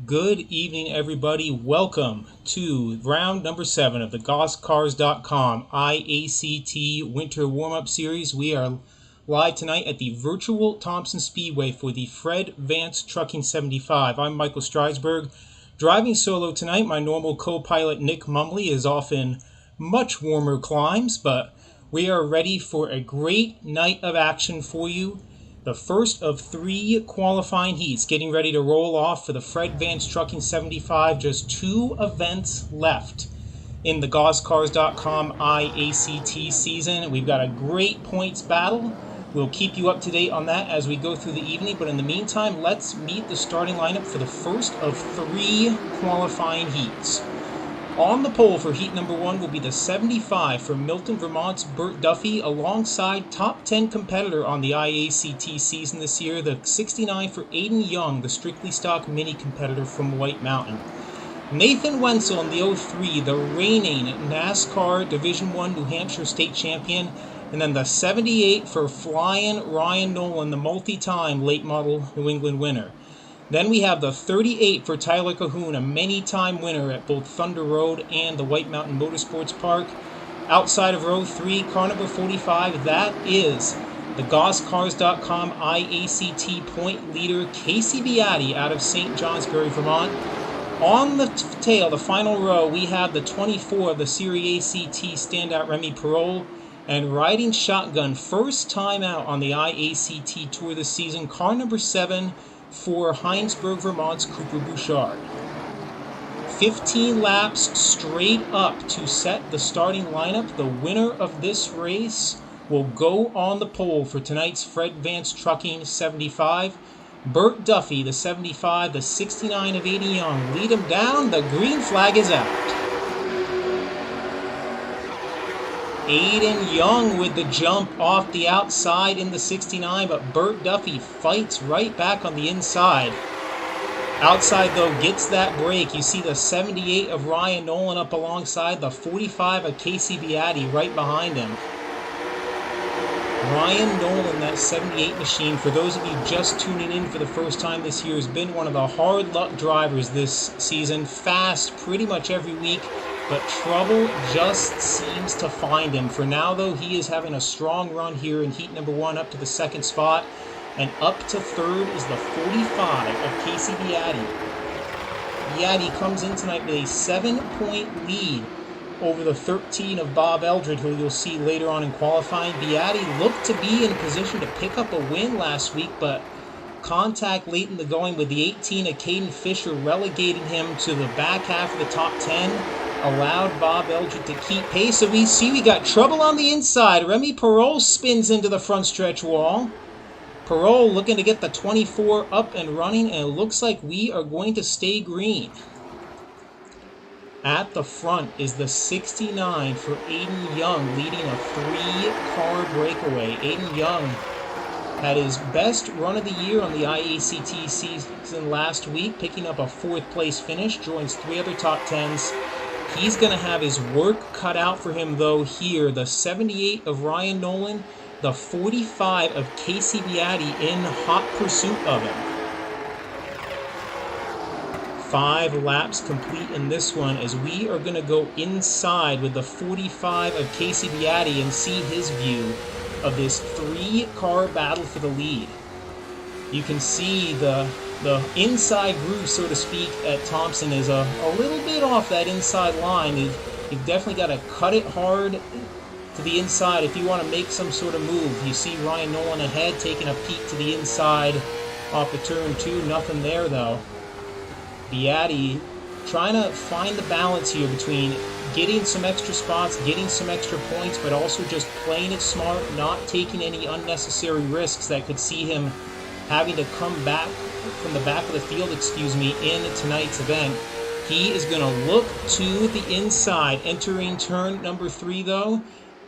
Good evening, everybody. Welcome to round number 7 of the GosCars.com iACT Winter Warm-Up Series. We are live tonight at the virtual Thompson Speedway for the Fred Vance Trucking 75. I'm Michael Streisberg. Driving solo tonight, my normal co-pilot Nick Mumley is off in much warmer climes, but we are ready for a great night of action for you. The first of 3 qualifying heats getting ready to roll off for the Fred Vance Trucking 75. Just 2 events left in the GosCars.com iACT season. We've got a great points battle. We'll keep you up to date on that as we go through the evening. But in the meantime, let's meet the starting lineup for the first of 3 qualifying heats. On the pole for heat number 1 will be the 75 from Milton, Vermont's Bert Duffy, alongside top 10 competitor on the iACT season this year, the 69 for Aiden Young, the strictly stock mini competitor from White Mountain. Nathan Wenzel in the 03, the reigning NASCAR Division I New Hampshire State Champion, and then the 78 for flying Ryan Nolan, the multi-time late model New England winner. Then we have the 38 for Tyler Cahoon, a many-time winner at both Thunder Road and the White Mountain Motorsports Park. Outside of row 3, car number 45, that is the GosCars.com iACT point leader, Casey Beatty out of St. Johnsbury, Vermont. On the tail, the final row, we have the 24 of the Series ACT standout Remy Parole. And riding shotgun, first time out on the iACT Tour this season, car number 7, for Heinsberg, Vermont's Cooper Bouchard. 15 laps straight up to set the starting lineup. The winner of this race will go on the pole for tonight's Fred Vance Trucking 75. Bert Duffy, the 75, the 69 of Aiden Young, lead him down. The green flag is out. Aiden Young with the jump off the outside in the 69, but Bert Duffy fights right back on the inside. Outside, though, gets that break. You see the 78 of Ryan Nolan up alongside, the 45 of Casey Beatty right behind him. Ryan Nolan, that 78 machine, for those of you just tuning in for the first time this year, has been one of the hard luck drivers this season. Fast pretty much every week, but trouble just seems to find him. For now, though, he is having a strong run here in heat number 1 up to the 2nd spot. And up to 3rd is the 45 of Casey Beatty. Beatty comes in tonight with a 7-point lead over the 13 of Bob Eldred, who you'll see later on in qualifying. Beatty looked to be in a position to pick up a win last week, but contact late in the going with the 18 of Caden Fisher relegated him to the back half of the top 10. Allowed Bob Eldred to keep pace. So we got trouble on the inside. Remy Parole spins into the front stretch wall. Parole looking to get the 24 up and running, and it looks like we are going to stay green. At the front is the 69 for Aiden Young, leading a 3-car breakaway. Aiden Young had his best run of the year on the iACT season last week, picking up a 4th place finish, joins 3 other top 10s. He's going to have his work cut out for him, though, here. The 78 of Ryan Nolan, the 45 of Casey Beatty in hot pursuit of him. 5 laps complete in this one, as we are going to go inside with the 45 of Casey Beatty and see his view of this 3-car battle for the lead. You can see the inside groove, so to speak, at Thompson is a little bit off that inside line. You've definitely got to cut it hard to the inside if you want to make some sort of move. You see Ryan Nolan ahead, taking a peek to the inside off of turn 2. Nothing there, though. Beatty trying to find the balance here between getting some extra spots, getting some extra points, but also just playing it smart, not taking any unnecessary risks that could see him having to come back from the back of the field, in tonight's event. He is going to look to the inside. Entering turn number 3, though,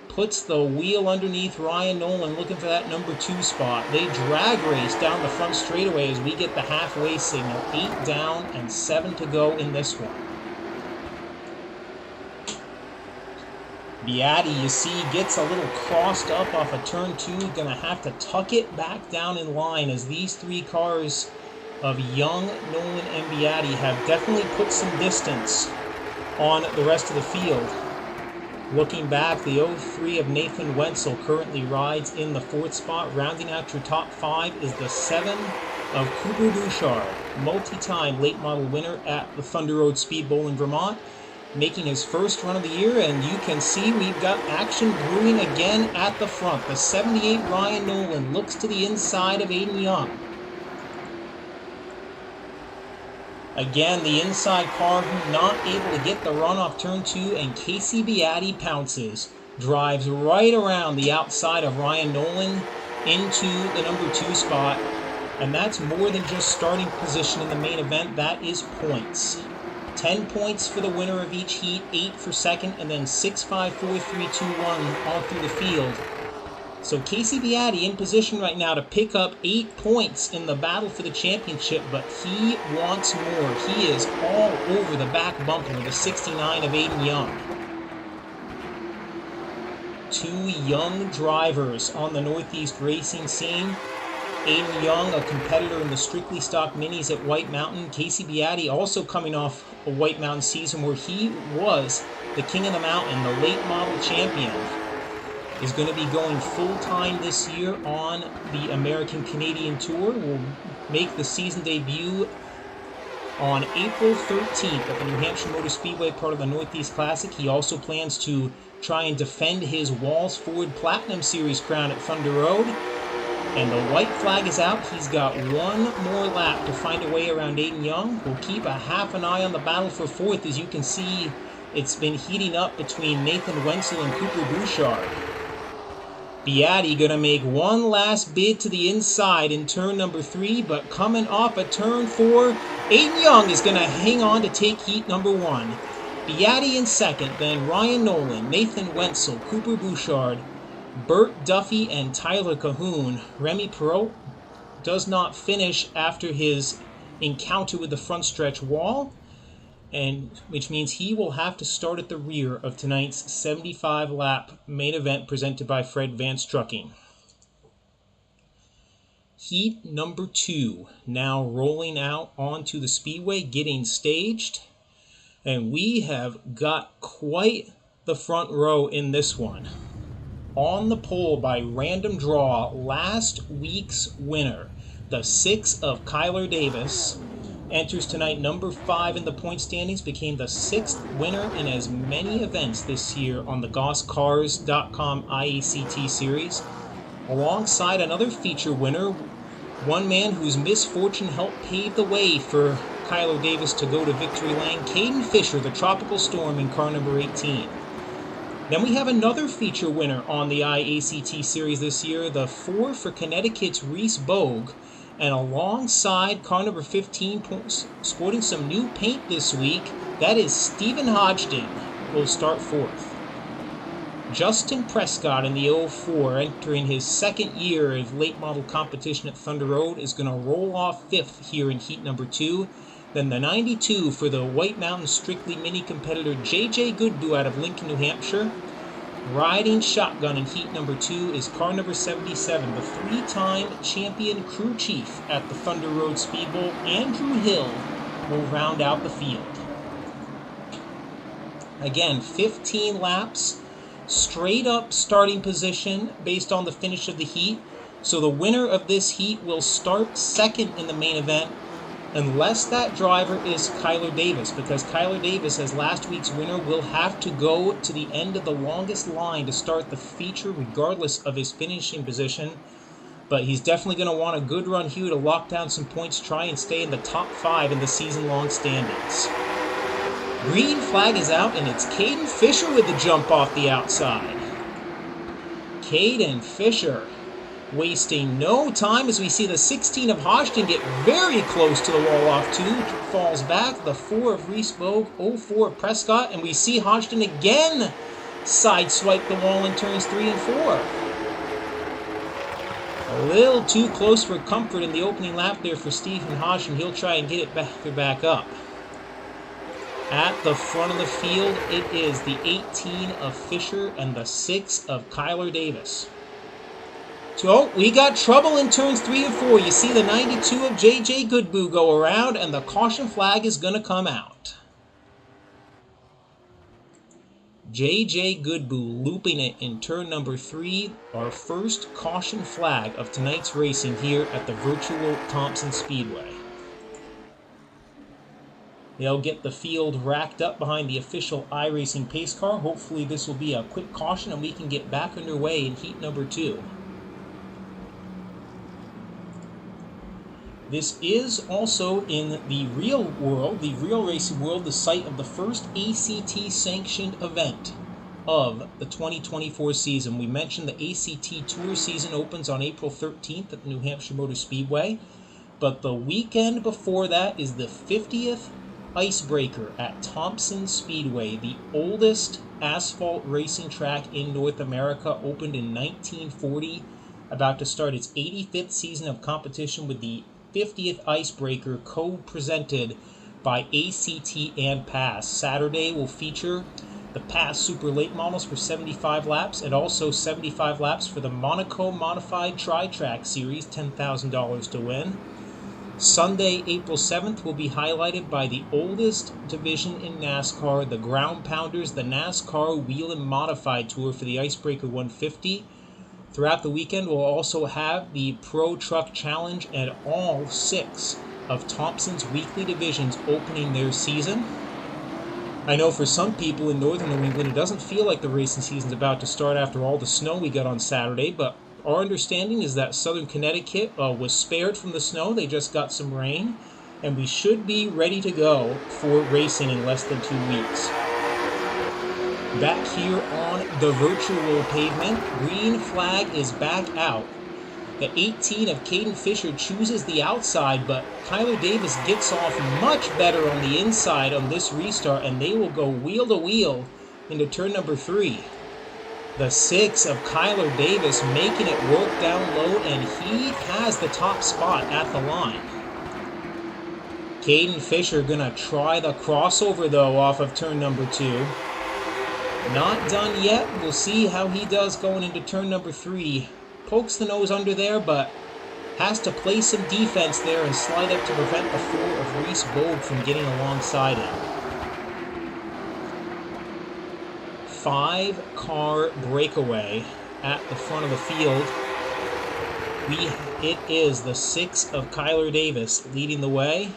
puts the wheel underneath Ryan Nolan, looking for that number 2 spot. They drag race down the front straightaway as we get the halfway signal. 8 down and 7 to go in this one. Beatty, you see, gets a little crossed up off of turn 2. Going to have to tuck it back down in line as these 3 cars of young Nolan and Beatty have definitely put some distance on the rest of the field. Looking back, the 03 of Nathan Wenzel currently rides in the 4th spot. Rounding out your top 5 is the 7 of Cooper Bouchard, multi-time late model winner at the Thunder Road Speed Bowl in Vermont, making his first run of the year, and you can see we've got action brewing again at the front. The 78 Ryan Nolan looks to the inside of Aiden Young. Again, the inside car not able to get the run off turn 2, and Casey Beatty pounces. Drives right around the outside of Ryan Nolan into the number 2 spot. And that's more than just starting position in the main event, that is points. 10 points for the winner of each heat, 8 for second, and then 6, 5, 4, 3, 2, 1 all through the field. So Casey Beatty in position right now to pick up 8 points in the battle for the championship, but he wants more. He is all over the back bumper with the 69 of Aiden Young. 2 young drivers on the Northeast racing scene. Aiden Young, a competitor in the Strictly Stock Minis at White Mountain. Casey Beatty also coming off a White Mountain season where he was the king of the mountain, the late model champion. Is going to be going full-time this year on the American-Canadian Tour. Will make the season debut on April 13th at the New Hampshire Motor Speedway, part of the Northeast Classic. He also plans to try and defend his Walls Ford Platinum Series crown at Thunder Road. And the white flag is out. He's got one more lap to find a way around Aiden Young. We'll keep a half an eye on the battle for 4th. As you can see, it's been heating up between Nathan Wenzel and Cooper Bouchard. Beatty going to make one last bid to the inside in turn number 3, but coming off a turn 4, Aiden Young is going to hang on to take heat number 1. Beatty in second, then Ryan Nolan, Nathan Wenzel, Cooper Bouchard, Bert Duffy, and Tyler Cahoon. Remy Perot does not finish after his encounter with the front stretch wall, and which means he will have to start at the rear of tonight's 75-lap main event presented by Fred Vance Trucking. Heat number 2 now rolling out onto the speedway, getting staged, and we have got quite the front row in this one. On the pole by random draw, last week's winner, the 6 of Kyler Davis, enters tonight number 5 in the point standings, became the 6th winner in as many events this year on the GossCars.com iACT series, alongside another feature winner, one man whose misfortune helped pave the way for Kyler Davis to go to victory lane, Caden Fisher, the Tropical Storm in car number 18. Then we have another feature winner on the iACT series this year, the 4 for Connecticut's Reese Bogue, and alongside car number 15, sporting some new paint this week, that is Stephen Hodgson, will start 4th. Justin Prescott in the 04, entering his second year of late model competition at Thunder Road, is going to roll off 5th here in heat number 2. Then the 92 for the White Mountain Strictly Mini competitor J.J. Goodbu out of Lincoln, New Hampshire. Riding shotgun in heat number 2 is car number 77, the 3-time champion crew chief at the Thunder Road Speed Bowl, Andrew Hill, will round out the field. Again, 15 laps, straight up starting position based on the finish of the heat. So the winner of this heat will start second in the main event, unless that driver is Kyler Davis, because Kyler Davis, as last week's winner, will have to go to the end of the longest line to start the feature regardless of his finishing position. But he's definitely going to want a good run here to lock down some points, try and stay in the top 5 in the season-long standings. Green flag is out, and it's Caden Fisher with the jump off the outside. Caden Fisher wasting no time as we see the 16 of Hodgson get very close to the wall off 2, falls back, the 4 of Reese Bogue, 04 of Prescott, and we see Hodgson again sideswipe the wall in turns 3 and 4. A little too close for comfort in the opening lap there for Stephen Hodgson. He'll try and get it back up. At the front of the field, it is the 18 of Fisher and the 6 of Kyler Davis. So we got trouble in turns 3 and 4. You see the 92 of J.J. Goodboo go around, and the caution flag is going to come out. J.J. Goodboo looping it in turn number 3, our first caution flag of tonight's racing here at the virtual Thompson Speedway. They'll get the field racked up behind the official iRacing pace car. Hopefully this will be a quick caution and we can get back underway in heat number 2. This is also in the real world, the real racing world, the site of the first ACT sanctioned event of the 2024 season. We mentioned the ACT Tour season opens on April 13th at the New Hampshire Motor Speedway, but the weekend before that is the 50th Icebreaker at Thompson Speedway, the oldest asphalt racing track in North America, opened in 1940, about to start its 85th season of competition with the 50th Icebreaker, co-presented by ACT and PASS. Saturday will feature the PASS Super Late models for 75 laps and also 75 laps for the Monaco Modified Tri-Track Series, $10,000 to win. Sunday, April 7th, will be highlighted by the oldest division in NASCAR, the Ground Pounders, the NASCAR Wheel and Modified Tour for the Icebreaker 150. Throughout the weekend, we'll also have the Pro Truck Challenge and all 6 of Thompson's weekly divisions opening their season. I know for some people in northern New England, it doesn't feel like the racing season's about to start after all the snow we got on Saturday, but our understanding is that southern Connecticut was spared from the snow. They just got some rain, and we should be ready to go for racing in less than 2 weeks. Back here on the virtual pavement, green flag is back out. The 18 of Caden Fisher chooses the outside, but Kyler Davis gets off much better on the inside on this restart, and they will go wheel to wheel into turn number 3. The 6 of Kyler Davis making it work down low, and he has the top spot at the line. Caden Fisher gonna try the crossover though off of turn number 2. Not done yet. We'll see how he does going into turn number 3. Pokes the nose under there, but has to play some defense there and slide up to prevent the 4 of Reese Bogue from getting alongside him. 5-car breakaway at the front of the field. It is the 6 of Kyler Davis leading the way.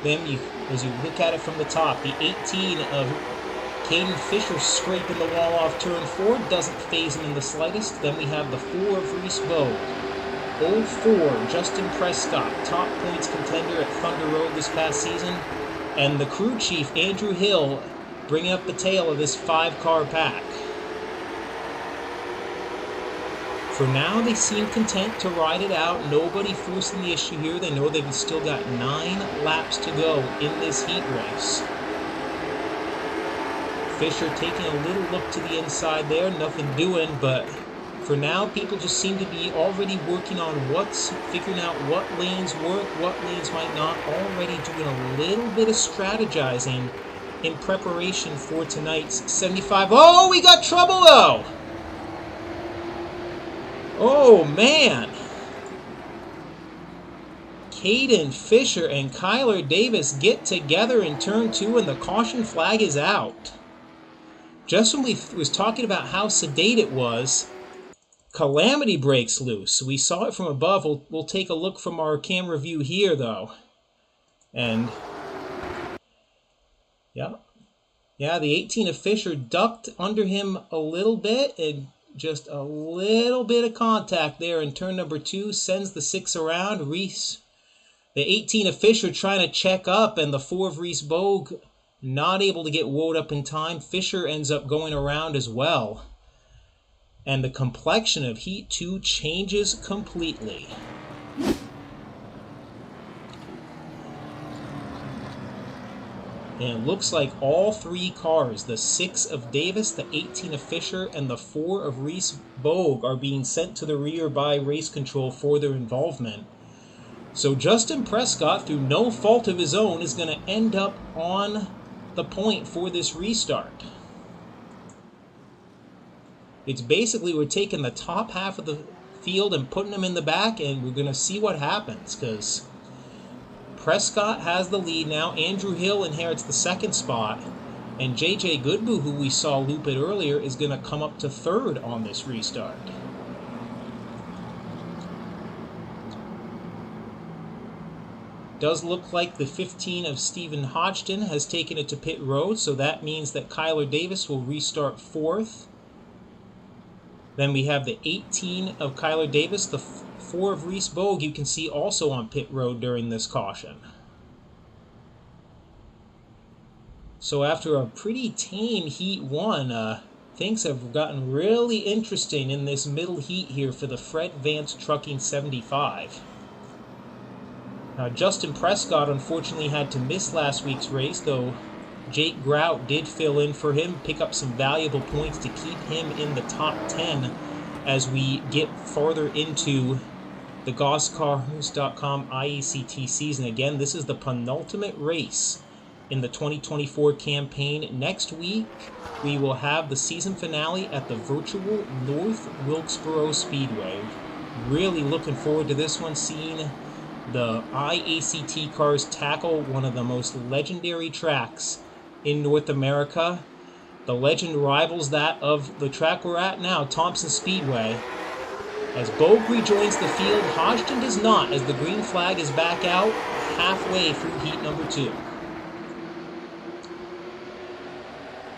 Then, as you look at it from the top, the 18 of Caden Fisher scraping the wall off turn 4 doesn't faze him in the slightest. Then we have the 4 of Reese Bogue. Old 4, Justin Prescott, top points contender at Thunder Road this past season. And the crew chief, Andrew Hill, bringing up the tail of this 5-car pack. For now, they seem content to ride it out. Nobody forcing the issue here. They know they've still got 9 laps to go in this heat race. Fisher taking a little look to the inside there, nothing doing, but for now, people just seem to be already working on figuring out what lanes work, what lanes might not, already doing a little bit of strategizing in preparation for tonight's 75. Oh, we got trouble though! Oh man! Caden Fisher and Kyler Davis get together in turn 2 and the caution flag is out. Just when we was talking about how sedate it was, calamity breaks loose. We saw it from above. We'll take a look from our camera view here, though. And, yeah, the 18 of Fisher ducked under him a little bit, and just a little bit of contact there in turn number 2 sends the 6 around. Reese, the 18 of Fisher trying to check up, and the 4 of Reese Bogue not able to get woed up in time. Fisher ends up going around as well. And the complexion of Heat 2 changes completely. And it looks like all 3 cars, the 6 of Davis, the 18 of Fisher, and the 4 of Reese Bogue, are being sent to the rear by race control for their involvement. So Justin Prescott, through no fault of his own, is going to end up on the point for this restart. It's basically we're taking the top half of the field and putting him in the back, and we're going to see what happens, because Prescott has the lead now. Andrew Hill inherits the second spot, and JJ Goodboo, who we saw loop it earlier, is going to come up to third on this restart. Does look like the 15 of Stephen Hodgson has taken it to pit road, so that means that Kyler Davis will restart fourth. Then we have the 18 of Kyler Davis, the 4 of Reese Bogue, you can see also on pit road during this caution. So after a pretty tame Heat 1, things have gotten really interesting in this middle heat here for the Fred Vance Trucking 75. Now, Justin Prescott unfortunately had to miss last week's race, though Jake Grout did fill in for him, pick up some valuable points to keep him in the top 10 as we get farther into the GossCars.com iACT season. Again, this is the penultimate race in the 2024 campaign. Next week, we will have the season finale at the virtual North Wilkesboro Speedway. Really looking forward to this one, seeing the iACT cars tackle one of the most legendary tracks in North America. The legend rivals that of the track we're at now, Thompson Speedway. As Bogue rejoins the field, Hodgson does not, as the green flag is back out halfway through heat number 2.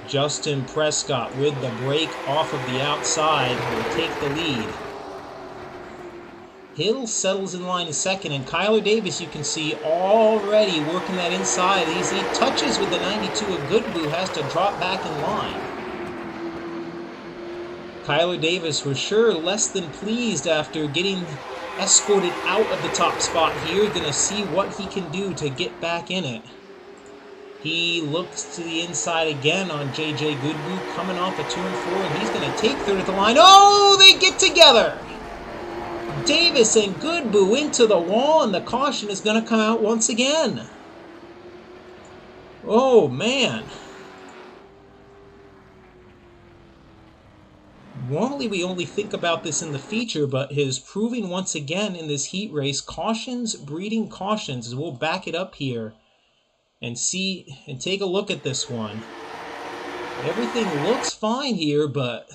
Justin Prescott with the brake off of the outside will take the lead. Hill settles in line in second, and Kyler Davis, you can see, already working that inside. He touches with the 92 of Goodboo, has to drop back in line. Kyler Davis for sure less than pleased after getting escorted out of the top spot here. Going to see what he can do to get back in it. He looks to the inside again on JJ Goodboo, coming off a turn 4, and he's going to take third at the line. Oh, they get together! Davis and Goodboo into the wall, and the caution is going to come out once again. Oh, man. Normally we only think about this in the feature, but his proving once again in this heat race, cautions breeding cautions, as we'll back it up here and see and take a look at this one. Everything looks fine here, but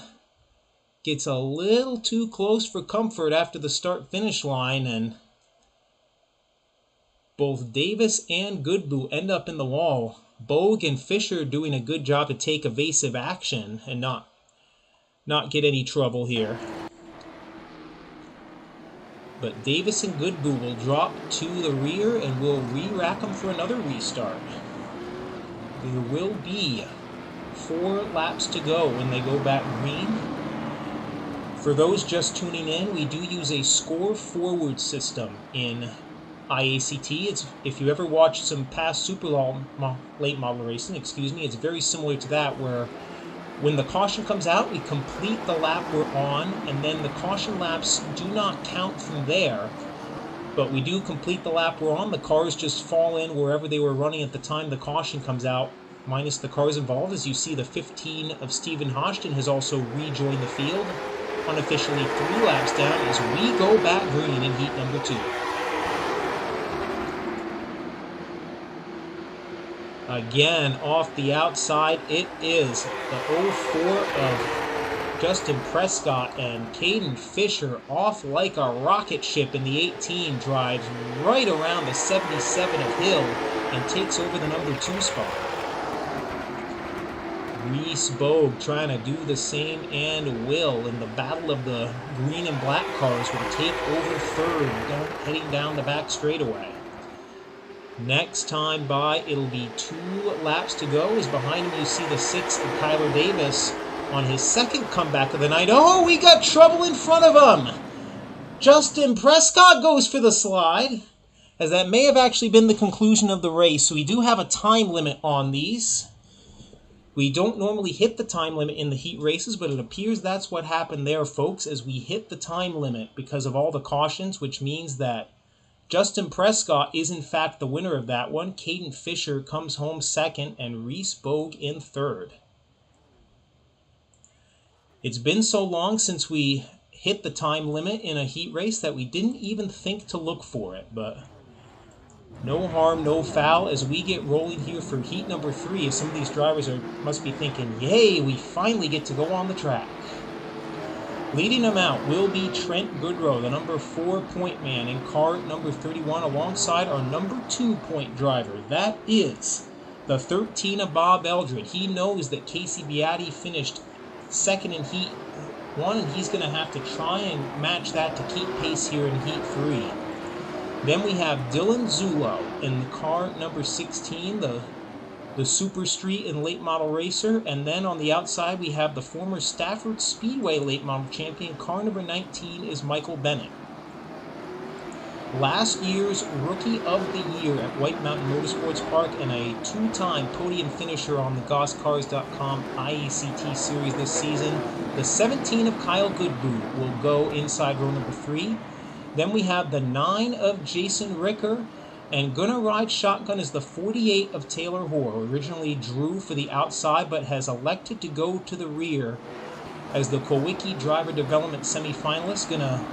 gets a little too close for comfort after the start-finish line, and both Davis and Goodboo end up in the wall. Bogue and Fisher doing a good job to take evasive action and not get any trouble here. But Davis and Goodboo will drop to the rear, and we'll re-rack them for another restart. There will be 4 laps to go when they go back green. For those just tuning in, we do use a score forward system in iACT. If you ever watched some past super late model racing, it's very similar to that, where when the caution comes out, we complete the lap we're on, and then the caution laps do not count from there. But we do complete the lap we're on. The cars just fall in wherever they were running at the time the caution comes out, minus the cars involved. As you see, the 15 of Stephen Hodgson has also rejoined the field, unofficially 3 laps down, as we go back green in heat number 2. Again, off the outside, it is the 04 of Justin Prescott, and Caden Fisher off like a rocket ship in the 18, drives right around the 77 of Hill and takes over the number 2 spot. Reese Bogue trying to do the same, and will, in the battle of the green and black cars, will take over third, heading down the back straightaway. Next time by, it'll be 2 laps to go, as behind him you see the 6 of Kyler Davis on his second comeback of the night. Oh, we got trouble in front of him! Justin Prescott goes for the slide, as that may have actually been the conclusion of the race. So we do have a time limit on these. We don't normally hit the time limit in the heat races, but it appears that's what happened there, folks, as we hit the time limit because of all the cautions, which means that Justin Prescott is in fact the winner of that one. Caden Fisher comes home second, and Reese Bogue in third. It's been so long since we hit the time limit in a heat race that we didn't even think to look for it, but no harm, no foul as we get rolling here for heat number 3. As some of these drivers must be thinking, yay, we finally get to go on the track. Leading them out will be Trent Goodrow, the number 4 point man in car number 31, alongside our number 2 point driver. That is the 13 of Bob Eldred. He knows that Casey Beatty finished second in heat 1, and he's going to have to try and match that to keep pace here in heat 3. Then we have Dylan Zulo in the car number 16, the Super Street and late model racer. And then on the outside we have the former Stafford Speedway late model champion. Car number 19 is Michael Bennett. Last year's Rookie of the Year at White Mountain Motorsports Park and a 2-time podium finisher on the GossCars.com iACT series this season. The 17 of Kyle Goodboot will go inside row number 3. Then we have the 9 of Jason Ricker, and gonna ride shotgun is the 48 of Taylor Hoare. Originally drew for the outside, but has elected to go to the rear as the Kowicki Driver Development semifinalist. Gonna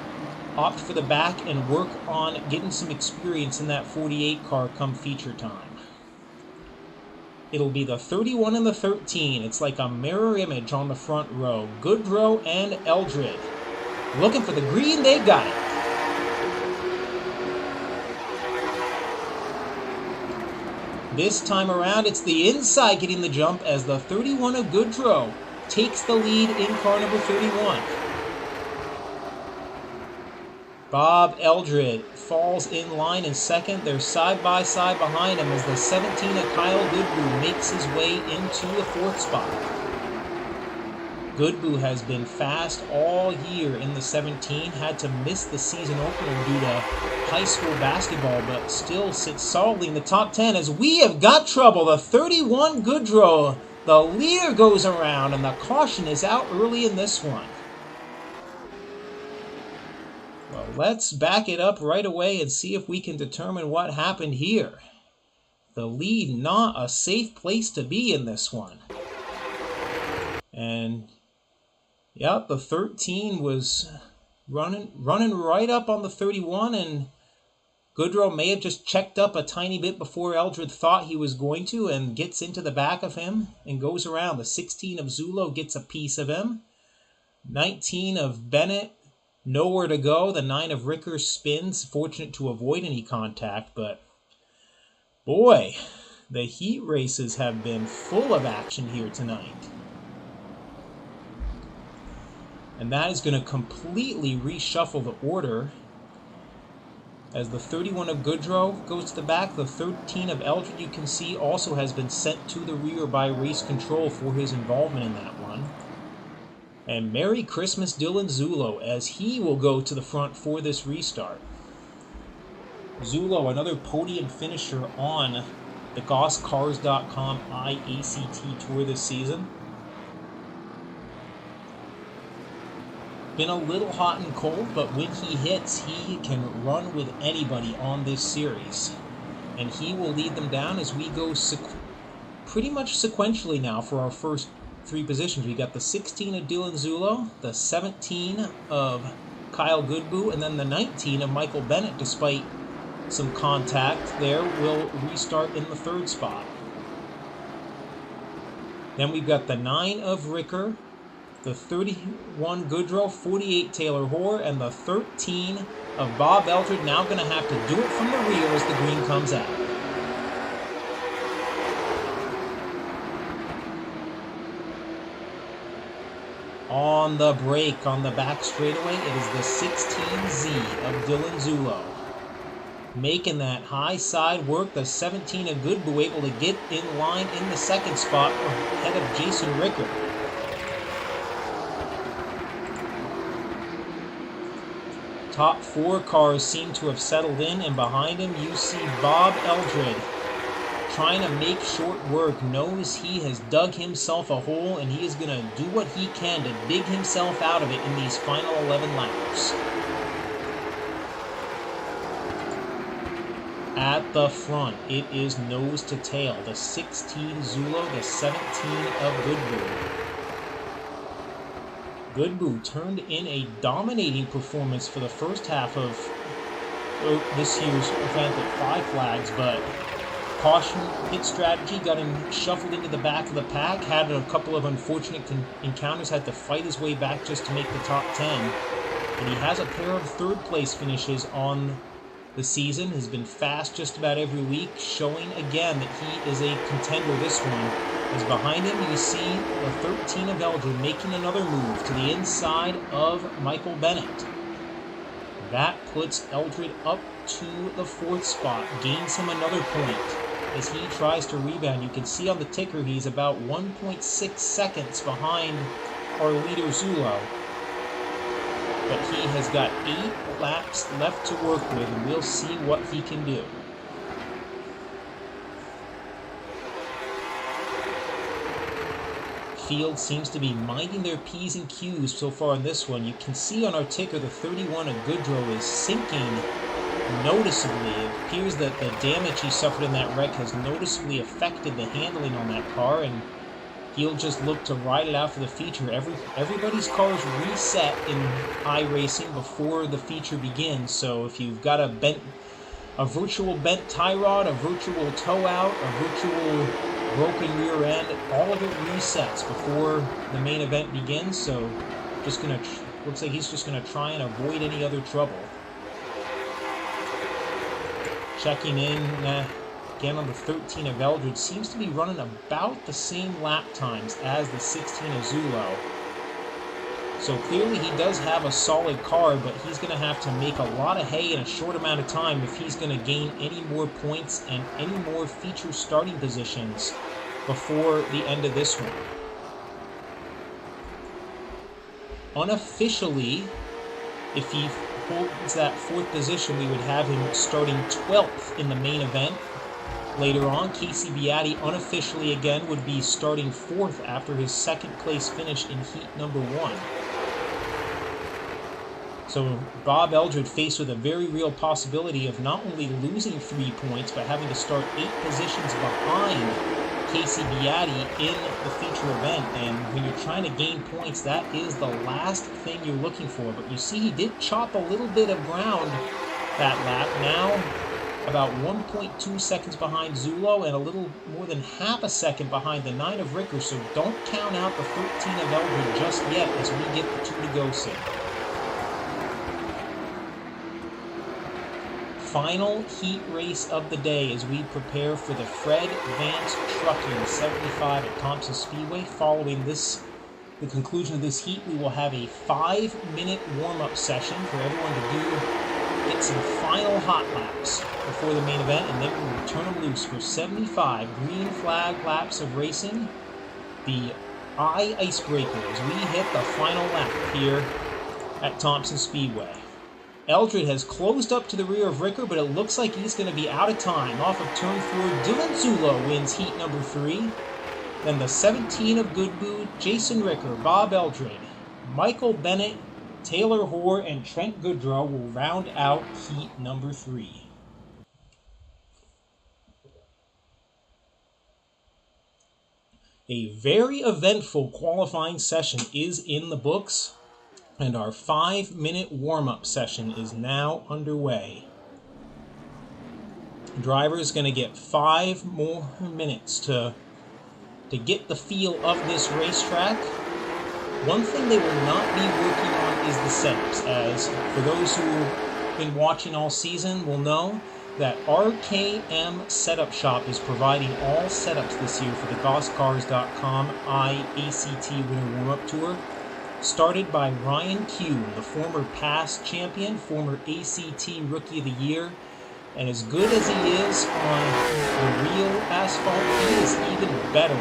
opt for the back and work on getting some experience in that 48 car come feature time. It'll be the 31 and the 13. It's like a mirror image on the front row. Goodrow and Eldred. Looking for the green, they got it. This time around, it's the inside getting the jump as the 31 of Goodrow takes the lead in car number 31. Bob Eldred falls in line in second. They're side by side behind him as the 17 of Kyle Goodboot makes his way into the 4th spot. Goodboot has been fast all year in the 17, had to miss the season opener due to high school basketball, but still sits solidly in the top 10 as we have got trouble. The 31 Goodrow, the leader goes around, and the caution is out early in this one. Well, let's back it up right away and see if we can determine what happened here. The lead, not a safe place to be in this one. And yep, the 13 was running right up on the 31, and Goodrow may have just checked up a tiny bit before Eldred thought he was going to, and gets into the back of him and goes around. The 16 of Zulo gets a piece of him. 19 of Bennett, nowhere to go. The 9 of Ricker spins, fortunate to avoid any contact, but boy, the heat races have been full of action here tonight. And that is going to completely reshuffle the order as the 31 of Goodrow goes to the back. The 13 of Eldred, you can see, also has been sent to the rear by race control for his involvement in that one. And Merry Christmas Dylan Zulo, as he will go to the front for this restart. Zulo, another podium finisher on the GossCars.com iACT Tour this season. Been a little hot and cold, but when he hits, he can run with anybody on this series. And he will lead them down as we go pretty much sequentially now for our first 3 positions. We got the 16 of Dylan Zulo, the 17 of Kyle Goodboot, and then the 19 of Michael Bennett, despite some contact there, will restart in the 3rd spot. Then we've got the 9 of Ricker, the 31 Goodrow, 48 Taylor Hoare, and the 13 of Bob Eldred. Now going to have to do it from the rear as the green comes out. On the break, on the back straightaway, it is the 16Z of Dylan Zulo. Making that high side work, the 17 of Goodboot able to get in line in the 2nd spot ahead of Jason Ricker. Top 4 cars seem to have settled in, and behind him you see Bob Eldred trying to make short work. Knows he has dug himself a hole, and he is going to do what he can to dig himself out of it in these final 11 laps. At the front, it is nose to tail. The 16 Zulo, the 17 of Goodboot. Goodboo turned in a dominating performance for the first half of this year's event at 5 flags, but caution pit strategy got him shuffled into the back of the pack, had a couple of unfortunate encounters, had to fight his way back just to make the top 10. But he has a pair of third-place finishes on the season, has been fast just about every week, showing again that he is a contender this one. As behind him you see the 13 of Eldred making another move to the inside of Michael Bennett. That puts Eldred up to the 4th spot, gains him another point as he tries to rebound. You can see on the ticker he's about 1.6 seconds behind our leader Zulo. But he has got 8 laps left to work with, and we'll see what he can do. Field seems to be minding their P's and Q's so far in this one. You can see on our ticker the 31 of Goodrow is sinking noticeably. It appears that the damage he suffered in that wreck has noticeably affected the handling on that car, and he'll just look to ride it out for the feature. Everybody's cars reset in iRacing before the feature begins, so if you've got a virtual bent tie rod, a virtual toe out, a virtual broken rear end, all of it resets before the main event begins, so looks like he's just gonna try and avoid any other trouble. Checking in again on the 13 of Eldred, seems to be running about the same lap times as the 16 of Zulo. So clearly he does have a solid car, but he's going to have to make a lot of hay in a short amount of time if he's going to gain any more points and any more feature starting positions before the end of this one. Unofficially, if he holds that 4th position, we would have him starting 12th in the main event. Later on, Casey Beatty unofficially again would be starting 4th after his 2nd place finish in heat number 1. So Bob Eldred faced with a very real possibility of not only losing 3 points, but having to start 8 positions behind Casey Beatty in the feature event. And when you're trying to gain points, that is the last thing you're looking for. But you see he did chop a little bit of ground that lap. Now about 1.2 seconds behind Zulo and a little more than half a second behind the 9 of Ricker. So don't count out the 13 of Eldred just yet as we get the 2 to go sim. Final heat race of the day as we prepare for the Fred Vance Trucking 75 at Thompson Speedway. Following the conclusion of this heat, we will have a 5-minute warm-up session for everyone to get some final hot laps before the main event, and then we will turn them loose for 75 green flag laps of racing. The icebreaker as we hit the final lap here at Thompson Speedway. Eldred has closed up to the rear of Ricker, but it looks like he's going to be out of time. Off of turn 4, Dylan Zulo wins heat number 3. Then the 17 of Goodboo, Jason Ricker, Bob Eldred, Michael Bennett, Taylor Hoare, and Trent Goodrow will round out heat number 3. A very eventful qualifying session is in the books, and our 5-minute warm-up session is now underway. The driver is going to get 5 more minutes to get the feel of this racetrack. One thing they will not be working on is the setups, as for those who've been watching all season will know that RKM Setup Shop is providing all setups this year for the GossCars.com iACT Winter Warm-Up Tour. Started by Ryan Kuhn, the former past champion, former ACT Rookie of the Year, and as good as he is on the real asphalt, he is even better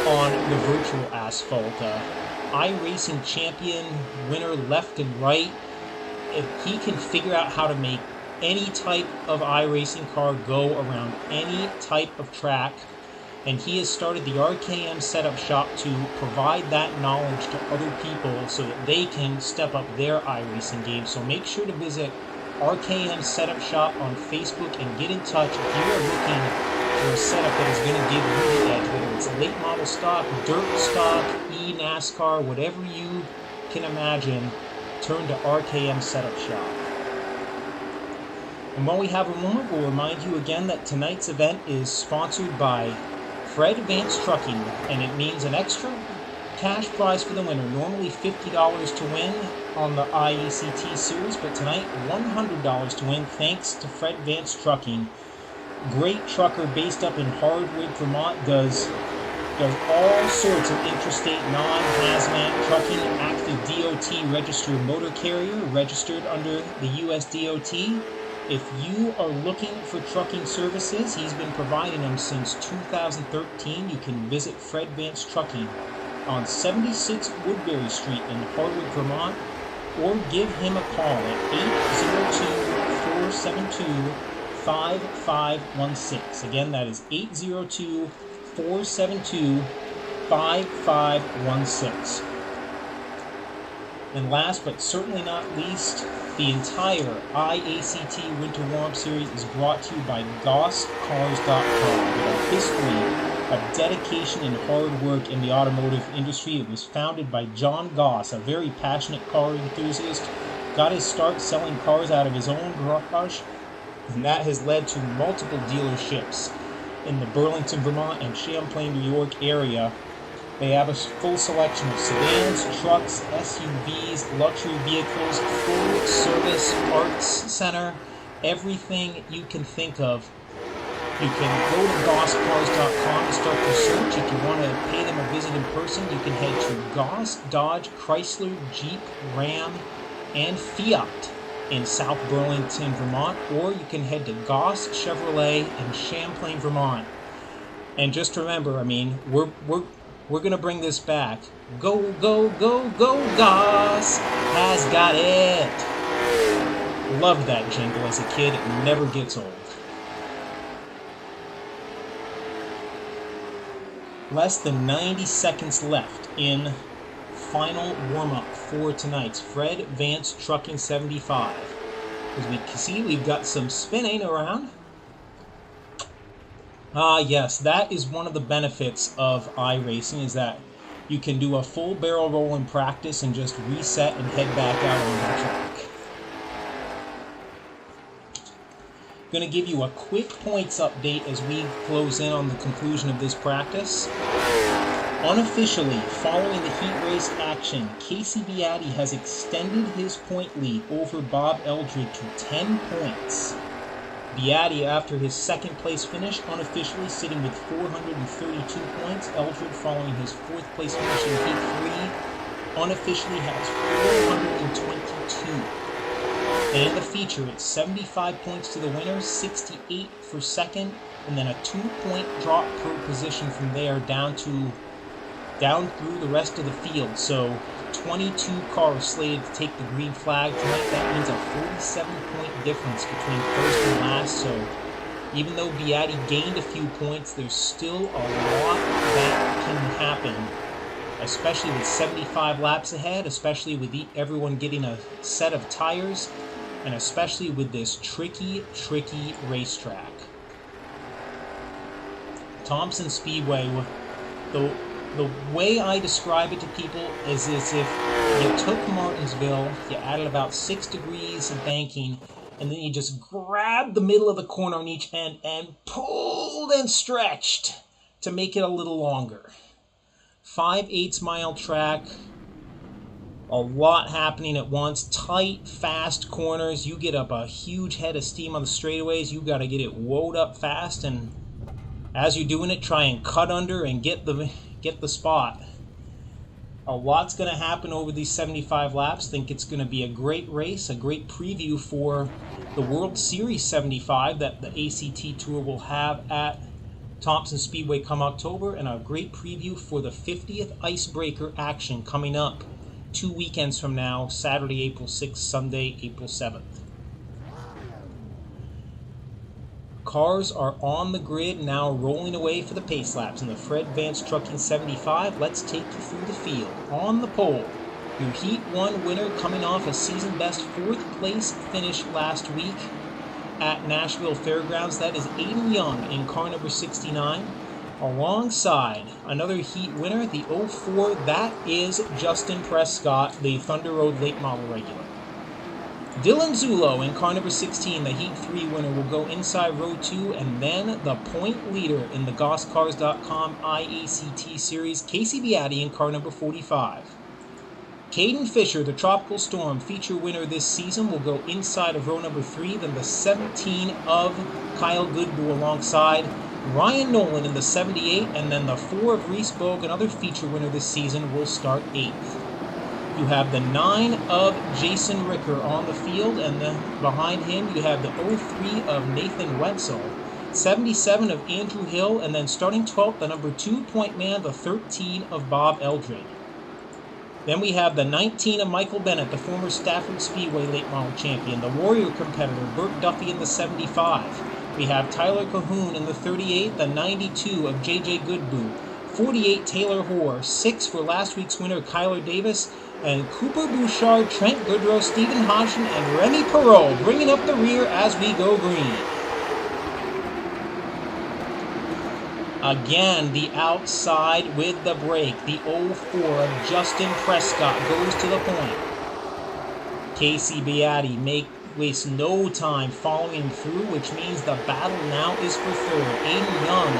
on the virtual asphalt. iRacing champion, winner left and right. If he can figure out how to make any type of iRacing car go around any type of track, and he has started the RKM Setup Shop to provide that knowledge to other people so that they can step up their iRacing game. So make sure to visit RKM Setup Shop on Facebook and get in touch if you are looking for a setup that is going to give you the edge, whether it's late model stock, dirt stock, NASCAR, whatever you can imagine turn to RKM Setup Shop. And while we have a moment, we'll remind you again that tonight's event is sponsored by Fred Advanced Trucking, and it means an extra cash prize for the winner. Normally $50 to win on the iACT series, but tonight $100 to win thanks to Fred Advanced Trucking. Great trucker based up in Hardwick, Vermont, does all sorts of interstate non-hazmat trucking, active DOT registered motor carrier, registered under the US DOT. If you are looking for trucking services, he's been providing them since 2013. You can visit Fred Advanced Trucking on 76 Woodbury Street in Hardwick, Vermont, or give him a call at 802-472-5516. Again, that is 802-472-5516. And last but certainly not least, the entire iACT Winter Warm-Up Series is brought to you by GossCars.com. With a history of dedication and hard work in the automotive industry, it was founded by John Goss, a very passionate car enthusiast. Got his start selling cars out of his own garage, and that has led to multiple dealerships in the Burlington, Vermont and Champlain, New York area. They have a full selection of sedans, trucks, SUVs, luxury vehicles, full service parts center, everything you can think of. You can go to GossCars.com to start your search. If you want to pay them a visit in person, you can head to Goss, Dodge, Chrysler, Jeep, Ram, and Fiat in South Burlington, Vermont, or you can head to Goss Chevrolet in Champlain, Vermont. And just remember, I mean, we're going to bring this back. Go, go, go, go, Goss has got it. Loved that jingle as a kid. It never gets old. Less than 90 seconds left in final warm-up for tonight's Fred Advanced Trucking 75. As we can see, we've got some spinning around. Yes, that is one of the benefits of iRacing, is that you can do a full barrel roll in practice and just reset and head back out on the track. Going to give you a quick points update as we close in on the conclusion of this practice. Unofficially, following the heat race action, Casey Beatty has extended his point lead over Bob Eldred to 10 points. Beatty, after his second place finish, unofficially sitting with 432 points. Eldred, following his fourth place finish in Heat 3, unofficially has 422. And in the feature, it's 75 points to the winner, 68 for second, and then a 2-point drop per position from there down through the rest of the field. So 22 cars slated to take the green flag tonight. That means a 47-point difference between first and last. So even though Beatty gained a few points, there's still a lot that can happen, especially with 75 laps ahead, especially with everyone getting a set of tires, and especially with this tricky racetrack. Thompson Speedway, the way I describe it to people is as if you took Martinsville, you added about 6 degrees of banking, and then you just grabbed the middle of the corner on each end and pulled and stretched to make it a little longer. 5/8 mile track, a lot happening at once, tight, fast corners. You get up a huge head of steam on the straightaways. You got to get it woed up fast, and as you're doing it, try and cut under and get the spot. A lot's going to happen over these 75 laps. Think it's going to be a great race, a great preview for the World Series 75 that the ACT Tour will have at Thompson Speedway come October, and a great preview for the 50th Icebreaker action coming up 2 weekends from now, Saturday, April 6th, Sunday, April 7th. Cars are on the grid now, rolling away for the pace laps in the Fred Advanced Trucking 75. Let's take you through the field. On the pole, your Heat 1 winner coming off a season-best 4th place finish last week at Nashville Fairgrounds. That is Aiden Young in car number 69. Alongside another heat winner, the 04, that is Justin Prescott, the Thunder Road late model regular. Dylan Zulo in car number 16, the Heat 3 winner, will go inside row 2, and then the point leader in the GossCars.com iACT series, Casey Beatty in car number 45. Caden Fisher, the Tropical Storm feature winner this season, will go inside of row number 3, then the 17 of Kyle Goodboe alongside Ryan Nolan in the 78, and then the 4 of Reese Bogue, another feature winner this season, will start 8th. You have the 9 of Jason Ricker on the field, and then behind him you have the 03 of Nathan Wetzel, 77 of Andrew Hill, and then starting 12th, the number 2 point man, the 13 of Bob Eldred. Then we have the 19 of Michael Bennett, the former Stafford Speedway late model champion, the Warrior competitor, Burt Duffy in the 75. We have Tyler Cahoon in the 38, the 92 of J.J. Goodboe, 48 Taylor Hoare, 6 for last week's winner Kyler Davis, and Cooper Bouchard, Trent Goodrow, Stephen Hodgson, and Remy Perreault bringing up the rear as we go green. Again, the outside with the break. The 04 of Justin Prescott goes to the point. Casey Beatty wastes no time following him through, which means the battle now is for third. Aiden Young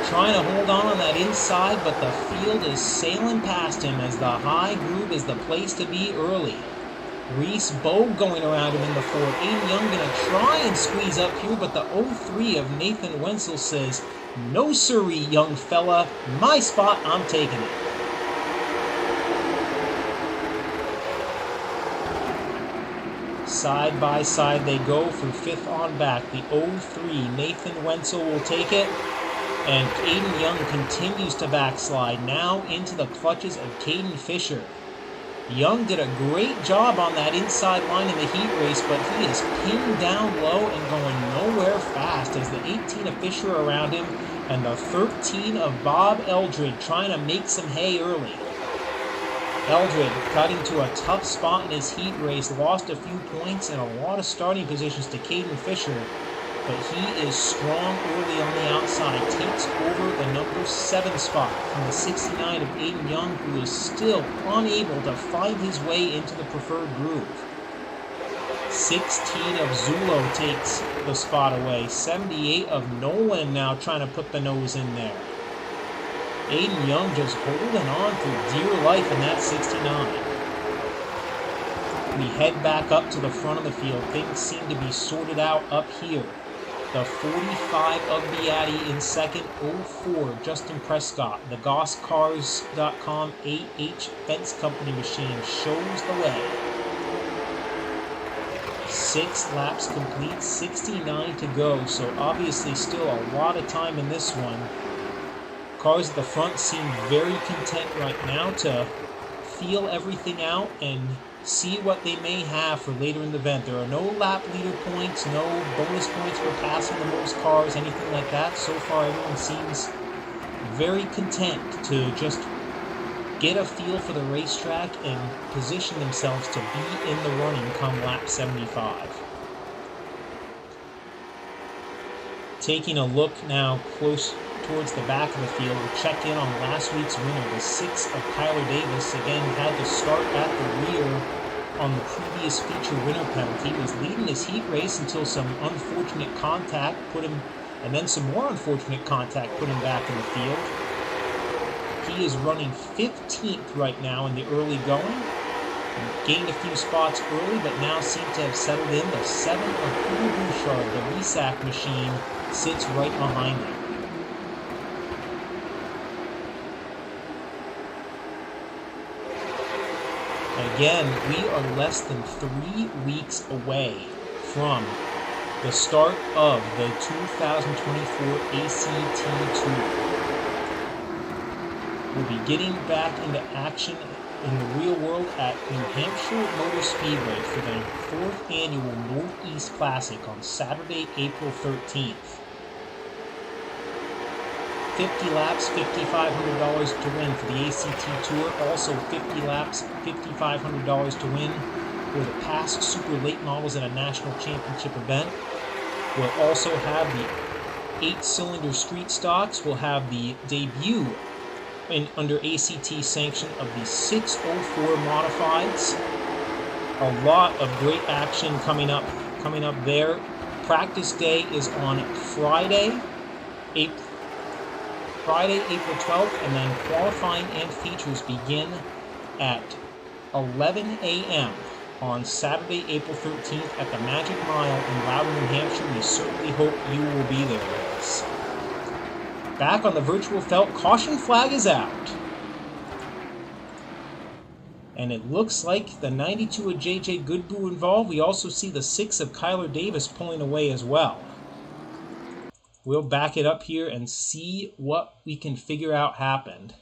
trying to hold on that inside, but the field is sailing past him as the high groove is the place to be early. Reese Bogue going around him in the 4. Aiden Young going to try and squeeze up here, but the 03 of Nathan Wenzel says, "No siree, young fella. My spot, I'm taking it." Side by side they go for 5th on back. The 03, Nathan Wenzel will take it. And Aiden Young continues to backslide, now into the clutches of Caden Fisher. Young did a great job on that inside line in the heat race, but he is pinned down low and going nowhere fast as the 18 of Fisher around him and the 13 of Bob Eldred trying to make some hay early. Eldred got into a tough spot in his heat race, lost a few points and a lot of starting positions to Caden Fisher, but he is strong early on the outside, takes over the number 7 spot from the 69 of Aiden Young, who is still unable to find his way into the preferred groove. 16 of Zulo takes the spot away. 78 of Nolan now trying to put the nose in there. Aiden Young just holding on for dear life in that 69. We head back up to the front of the field. Things seem to be sorted out up here. The 45 of Beatty in second, 04 Justin Prescott. The GossCars.com AH Fence Company machine shows the way. 6 laps complete, 69 to go, so obviously still a lot of time in this one. Cars at the front seem very content right now to feel everything out and see what they may have for later in the event. There are no lap leader points, no bonus points for passing the most cars, anything like that. So far, everyone seems very content to just get a feel for the racetrack and position themselves to be in the running come lap 75. Taking a look now close towards the back of the field, we'll check in on last week's winner, the 6 of Kyler Davis. Again, had to start at the rear on the previous feature winner penalty. He was leading his heat race until some unfortunate contact put him, and then some more unfortunate contact put him back in the field. He is running 15th right now in the early going. Gained a few spots early, but now seems to have settled in. The 7 of Cooper Bouchard, the Resac machine, sits right behind him. Again, we are less than 3 weeks away from the start of the 2024 ACT Tour. We'll be getting back into action in the real world at New Hampshire Motor Speedway for the 4th annual Northeast Classic on Saturday, April 13th. 50 laps, $5,500 to win for the ACT Tour. Also 50 laps, $5,500 to win for the past Super Late Models at a National Championship event. We'll also have the 8-cylinder street stocks will have the debut under ACT sanction of the 604 modifieds. A lot of great action coming up there. Practice day is on Friday, April 12th, and then qualifying and features begin at 11 a.m. on Saturday, April 13th at the Magic Mile in Loudon, New Hampshire. We certainly hope you will be there with us. Back on the virtual felt, caution flag is out. And it looks like the 92 of JJ Goodboo involved. We also see the 6 of Kyler Davis pulling away as well. We'll back it up here and see what we can figure out happened.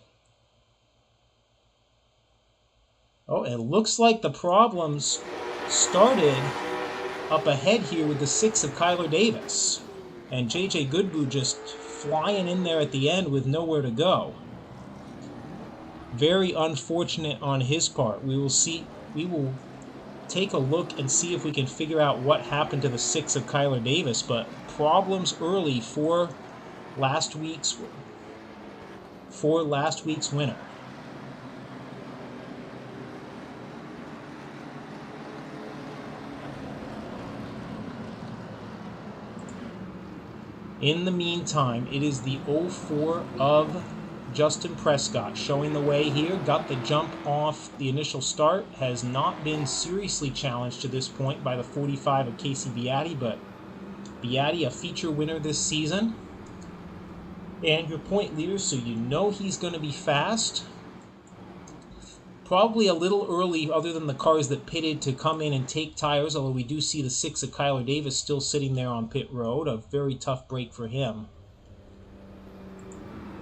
Oh, it looks like the problems started up ahead here with the 6 of Kyler Davis. And JJ Goodboo just flying in there at the end with nowhere to go. Very unfortunate on his part. We will take a look and see if we can figure out what happened to the 6 of Kyler Davis, but problems early for last week's winner. In the meantime, it is the 04 of Justin Prescott showing the way here. Got the jump off the initial start. Has not been seriously challenged to this point by the 45 of Casey Beatty, but Beatty a feature winner this season. And your point leader, so you know he's going to be fast. Probably a little early, other than the cars that pitted, to come in and take tires, although we do see the 6 of Kyler Davis still sitting there on pit road. A very tough break for him.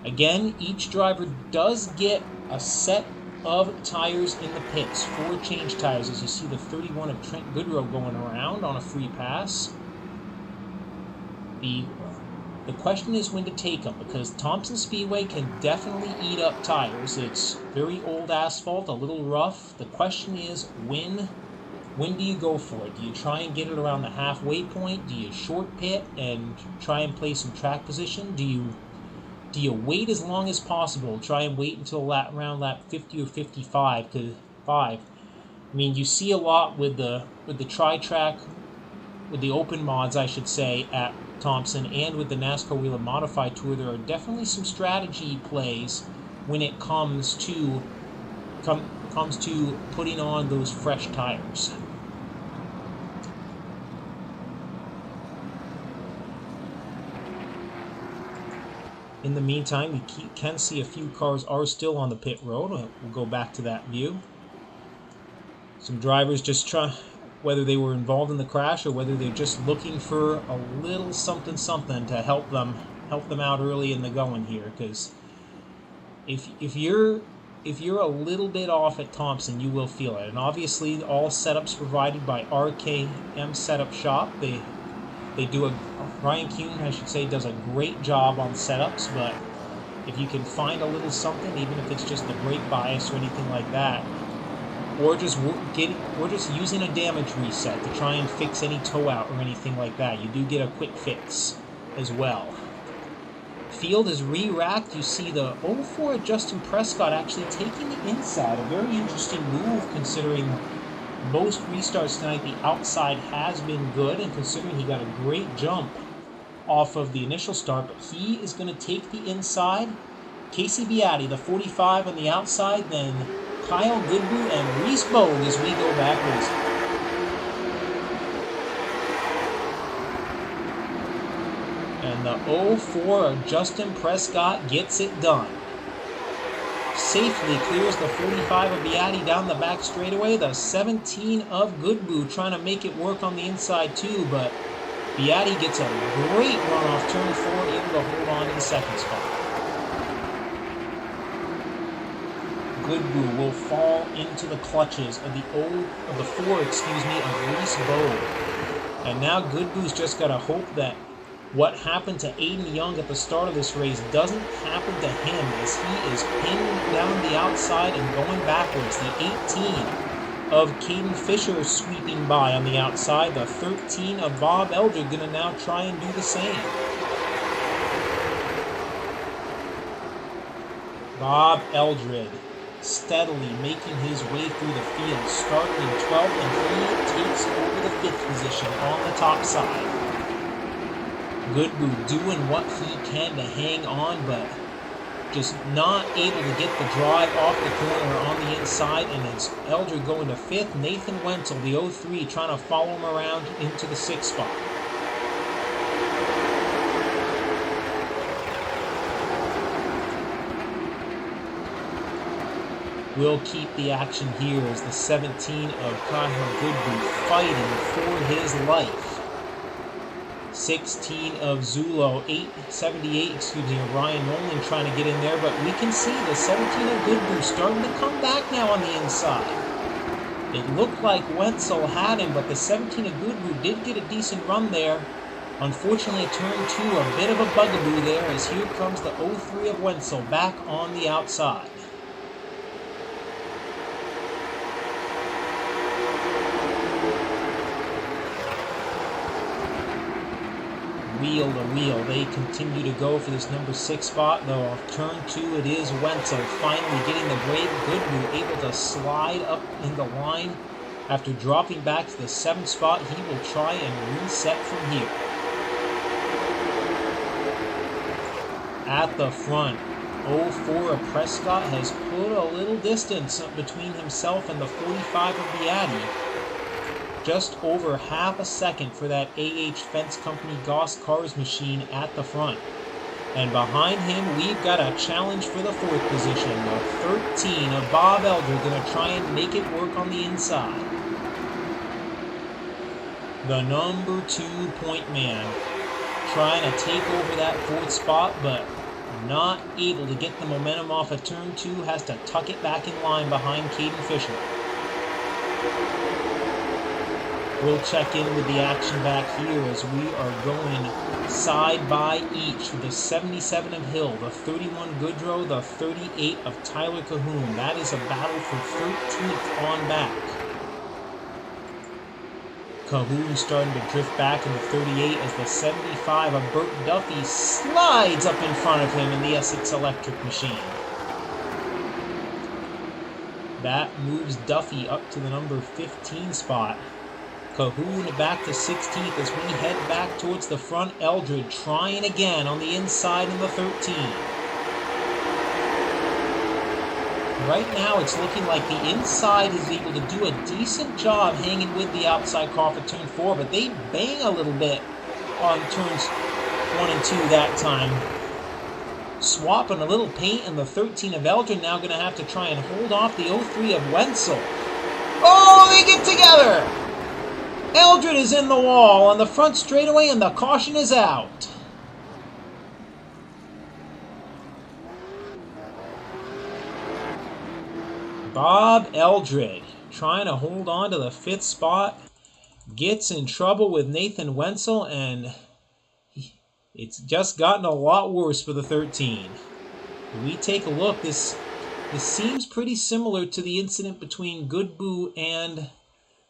Again, each driver does get a set of tires in the pits, 4 change tires, as you see the 31 of Trent Goodrow going around on a free pass. The question is when to take them, because Thompson Speedway can definitely eat up tires. It's very old asphalt, a little rough. The question is when do you go for it? Do you try and get it around the halfway point? Do you short pit and try and play some track position? Do you wait as long as possible? Try and wait until around lap 50 or 55. I mean, you see a lot with the tri-track, with the open mods, I should say, at Thompson, and with the NASCAR Wheel and Modify Tour. There are definitely some strategy plays when it comes to putting on those fresh tires. In the meantime, we can see a few cars are still on the pit road. We'll go back to that view. Some drivers just try, whether they were involved in the crash or whether they're just looking for a little something to help them out early in the going here. Because if you're a little bit off at Thompson, you will feel it. And obviously, all setups provided by RKM Setup Shop. They do Ryan Kuhn, I should say, does a great job on setups, but if you can find a little something, even if it's just the brake bias or anything like that, or just using a damage reset to try and fix any toe out or anything like that, you do get a quick fix as well. Field is re-racked. You see the 04 Justin Prescott actually taking the inside. A very interesting move considering most restarts tonight, the outside has been good, and considering he got a great jump off of the initial start, but he is going to take the inside. Casey Beatty, the 45 on the outside, then Kyle Goodboo and Reese Bogue as we go back racing. And the 04 of Justin Prescott gets it done. Safely clears the 45 of Beatty down the back straightaway. The 17 of Goodboo trying to make it work on the inside too, but Beatty gets a great run off turn 4, able to hold on to the second spot. Goodboo will fall into the clutches of the 4 of Reese Bogue. And now Goodboo's just got to hope that what happened to Aiden Young at the start of this race doesn't happen to him, as he is pinned down the outside and going backwards. The 18 of Caden Fisher sweeping by on the outside. The 13 of Bob Elder going to now try and do the same. Bob Eldred steadily making his way through the field, starting in 12th, and he takes over the 5th position on the top side. Goodboot doing what he can to hang on, but just not able to get the drive off the corner on the inside, and it's Eldred going to 5th. Nathan Wenzel, the 03, trying to follow him around into the 6th spot. We'll keep the action here as the 17 of Kyle Goodboot fighting for his life. 16 of Zulo, 78, Ryan Nolan trying to get in there, but we can see the 17 of Goodboot starting to come back now on the inside. It looked like Wenzel had him, but the 17 of Goodboot did get a decent run there. Unfortunately, turn 2, a bit of a bugaboo there, as here comes the 03 of Wenzel back on the outside. Wheel to wheel, they continue to go for this number 6 spot, though off turn 2 it is Wenzel finally getting the break. Goodboot able to slide up in the line. After dropping back to the 7th spot, he will try and reset from here. At the front, 04 of Prescott has put a little distance between himself and the 45 of Beatty. Just over half a second for that AH Fence Company Goss Cars machine at the front. And behind him, we've got a challenge for the 4th position. The 13 of Bob Eldred going to try and make it work on the inside. The number 2 point man trying to take over that 4th spot, but not able to get the momentum off of turn 2. Has to tuck it back in line behind Caden Fisher. We'll check in with the action back here as we are going side by each with the 77 of Hill, the 31 Goodrow, the 38 of Tyler Cahoon. That is a battle for 13th on back. Cahoon starting to drift back in the 38 as the 75 of Burt Duffy slides up in front of him in the Essex Electric machine. That moves Duffy up to the number 15 spot. Cahoon back to 16th as we head back towards the front. Eldred trying again on the inside in the 13. Right now it's looking like the inside is able to do a decent job hanging with the outside car for turn 4, but they bang a little bit on turns 1 and 2 that time. Swapping a little paint, and the 13 of Eldred now going to have to try and hold off the 03 of Wenzel. Oh, they get together! Eldred is in the wall on the front straightaway, and the caution is out. Bob Eldred trying to hold on to the 5th spot. Gets in trouble with Nathan Wenzel, and it's just gotten a lot worse for the 13. When we take a look, this seems pretty similar to the incident between Goodboot and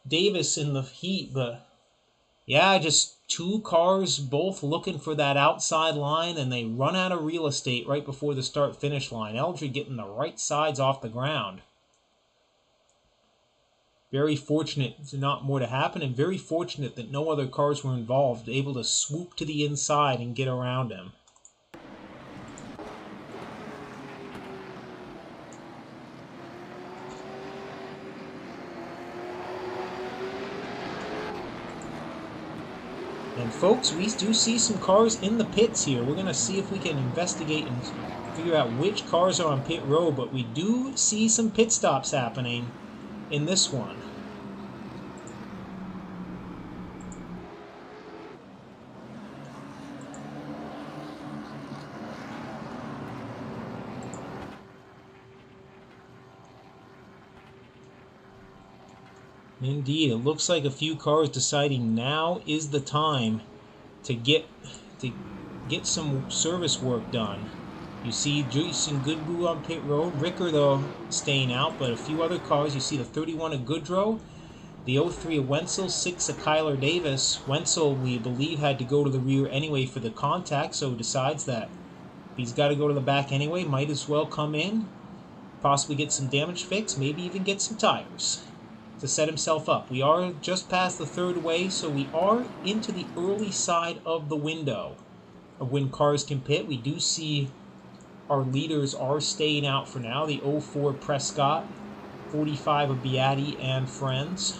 Davis in the heat, but yeah, just 2 cars both looking for that outside line, and they run out of real estate right before the start-finish line. Eldred getting the right sides off the ground. Very fortunate not more to happen, and very fortunate that no other cars were involved, able to swoop to the inside and get around him. And folks, we do see some cars in the pits here. We're going to see if we can investigate and figure out which cars are on pit road, but we do see some pit stops happening in this one. Indeed, it looks like a few cars deciding now is the time to get some service work done. You see Jason Goodboot on pit road, Ricker though staying out, but a few other cars. You see the 31 of Goodrow, the 03 of Wenzel, 6 of Kyler Davis. Wenzel, we believe, had to go to the rear anyway for the contact, so decides that If he's got to go to the back anyway, might as well come in, possibly get some damage fixed, maybe even get some tires to set himself up. We are just past the third way, so we are into the early side of the window of when cars can pit. We do see our leaders are staying out for now. The 04 Prescott, 45 of Beatty and friends.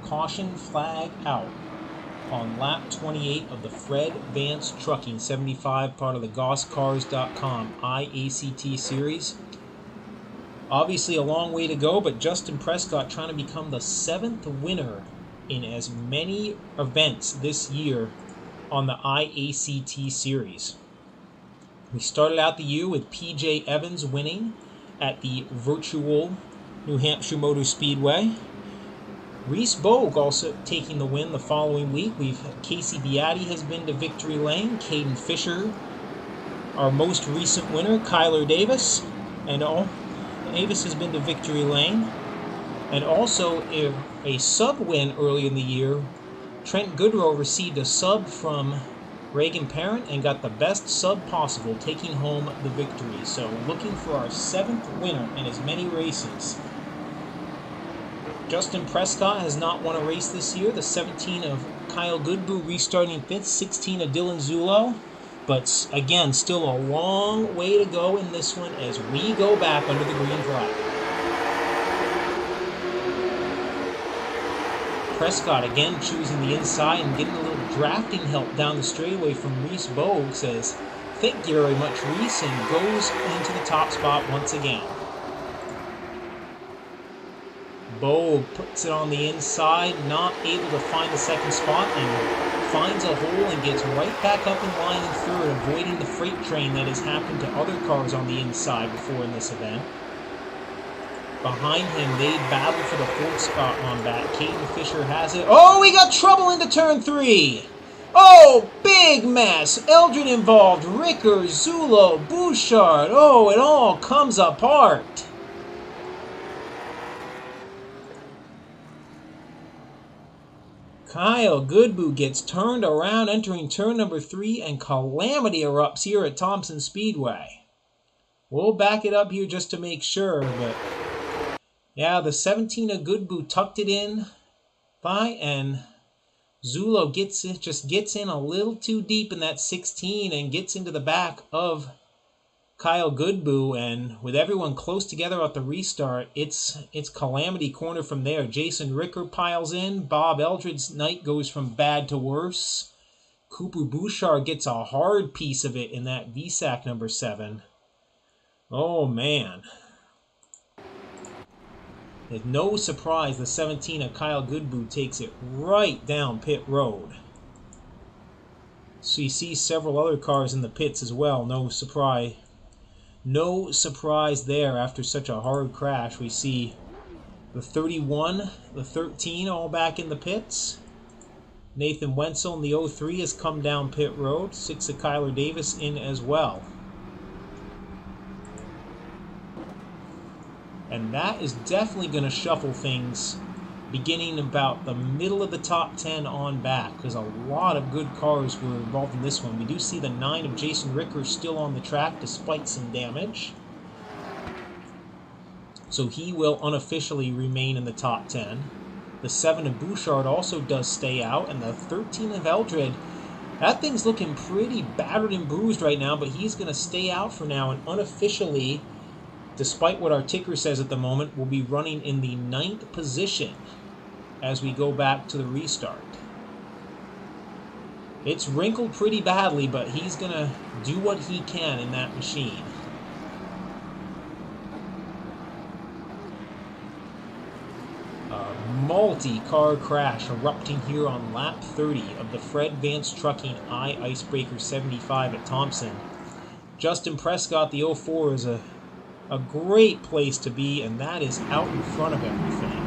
Caution flag out on lap 28 of the Fred Vance Trucking 75, part of the GossCars.com iACT series. Obviously a long way to go, but Justin Prescott trying to become the 7th winner in as many events this year on the iACT series. We started out the year with PJ Evans winning at the virtual New Hampshire Motor Speedway. Reese Bogue also taking the win the following week. Casey Beatty has been to victory lane. Caden Fisher, our most recent winner. Kyler Davis, and Davis has been to victory lane. And also a sub win early in the year. Trent Goodrow received a sub from Reagan Parent and got the best sub possible, taking home the victory. So looking for our 7th winner in as many races. Justin Prescott has not won a race this year. The 17 of Kyle Goodboe restarting 5th, 16 of Dylan Zulo. But again, still a long way to go in this one as we go back under the green flag. Prescott again choosing the inside and getting a little drafting help down the straightaway from Reese Bogue. Says, thank you very much, Reese, and goes into the top spot once again. Bogue puts it on the inside, not able to find the second spot, and finds a hole and gets right back up in line in third, avoiding the freight train that has happened to other cars on the inside before in this event. Behind him, they battle for the 4th spot on back. Caden Fisher has it. Oh, we got trouble into turn 3. Oh, big mess. Eldred involved. Ricker, Zulo, Bouchard. Oh, it all comes apart. Kyle Goodboe gets turned around entering turn number 3, and calamity erupts here at Thompson Speedway. We'll back it up here just to make sure, but yeah, the 17 of Goodboe tucked it in by, and Zulo just gets in a little too deep in that 16 and gets into the back of Kyle Goodboe, and with everyone close together at the restart, it's calamity corner from there. Jason Ricker piles in. Bob Eldred's night goes from bad to worse. Cooper Bouchard gets a hard piece of it in that VSAC number 7. Oh, man. With no surprise, the 17 of Kyle Goodboe takes it right down pit road. So you see several other cars in the pits as well. No surprise. No surprise there after such a hard crash. We see the 31, the 13 all back in the pits. Nathan Wenzel in the 03 has come down pit road. 6 of Kyler Davis in as well. And that is definitely going to shuffle things beginning about the middle of the top 10 on back, because a lot of good cars were involved in this one. We do see the 9 of Jason Ricker still on the track despite some damage. So he will unofficially remain in the top 10. The 7 of Bouchard also does stay out, and the 13 of Eldred, that thing's looking pretty battered and bruised right now, but he's going to stay out for now, and unofficially, despite what our ticker says at the moment, will be running in the 9th position as we go back to the restart. It's wrinkled pretty badly, but he's going to do what he can in that machine. A multi-car crash erupting here on lap 30 of the Fred Vance Trucking iACT 75 at Thompson. Justin Prescott, the 04, is a great place to be, and that is out in front of everything.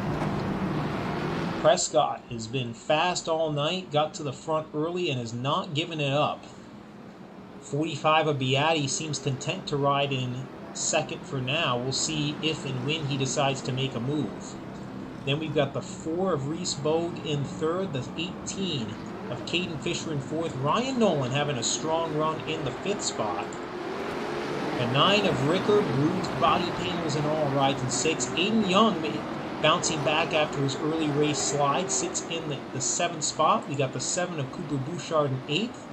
Prescott has been fast all night, got to the front early, and has not given it up. 45 of Beatty seems content to ride in second for now. We'll see if and when he decides to make a move. Then we've got the 4 of Reese Bogue in third, the 18 of Caden Fisher in fourth, Ryan Nolan having a strong run in the 5th spot. The 9 of Ricker, bruised body pain, was in all, rides in 6th. Aiden Young bouncing back after his early race slide, sits in the 7th spot. We got the 7 of Cooper Bouchard in 8th.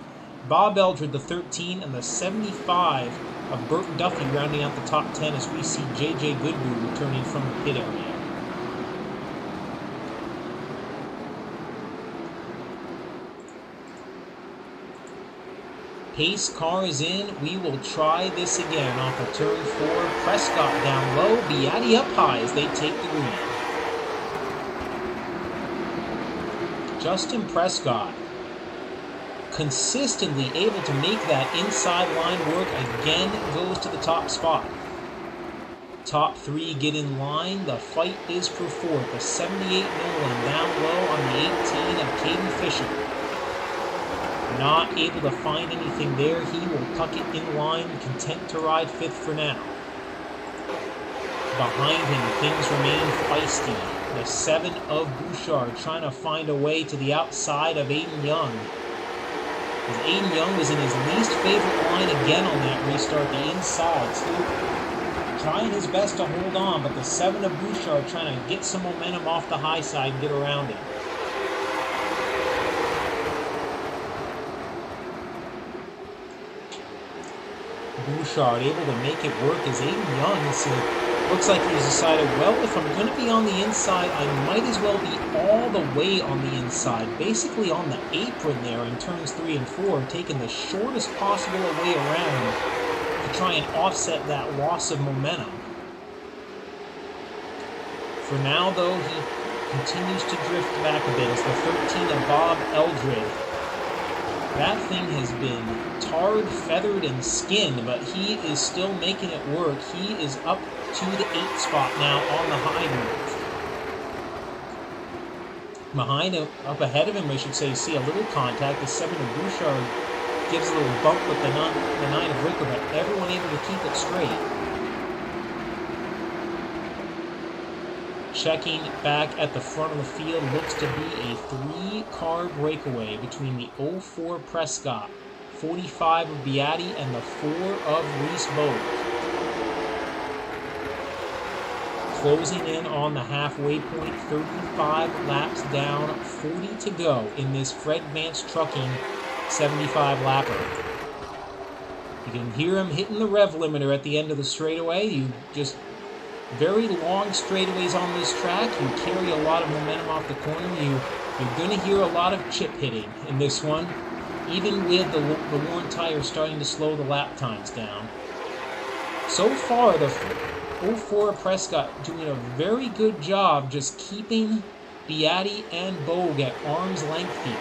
Bob Eldred, the 13, and the 75 of Burton Duffy rounding out the top 10 as we see J.J. Goodwood returning from the pit area. Pace car is in. We will try this again off of turn 4. Prescott down low. Beatty up high as they take the green. Justin Prescott consistently able to make that inside line work. Again goes to the top spot. Top 3 get in line. The fight is for 4th. The 78 Nolan down low on the 18 of Caden Fisher. Not able to find anything there. He will tuck it in line, content to ride 5th for now. Behind him, things remain feisty. The 7 of Bouchard trying to find a way to the outside of Aiden Young. As Aiden Young was in his least favorite line again on that restart, the inside. Still trying his best to hold on, but the 7 of Bouchard trying to get some momentum off the high side and get around it. Bouchard able to make it work as Aiden Young looks like he's decided, well, if I'm going to be on the inside, I might as well be all the way on the inside, basically on the apron there in turns 3 and 4, taking the shortest possible way around to try and offset that loss of momentum. For now, though, he continues to drift back a bit as the 13 of Bob Eldred. That thing has been tarred, feathered, and skinned, but he is still making it work. He is up to the 8th spot now on the high move. Behind him, up ahead of him, I should say, you see a little contact. The 7 of Bouchard gives a little bump with the 9 of Ricker, but everyone able to keep it straight. Checking back at the front of the field, looks to be a 3-car breakaway between the 04 Prescott, 45 of Beatty, and the 4 of Reese Bogue. Closing in on the halfway point, 35 laps down, 40 to go in this Fred Vance Trucking 75 lapper. You can hear him hitting the rev limiter at the end of the straightaway. Very long straightaways on this track. You carry a lot of momentum off the corner. You're going to hear a lot of chip hitting in this one, even with the worn tires starting to slow the lap times down. So far, the 04 Prescott doing a very good job just keeping Beatty and Bogue at arm's length here.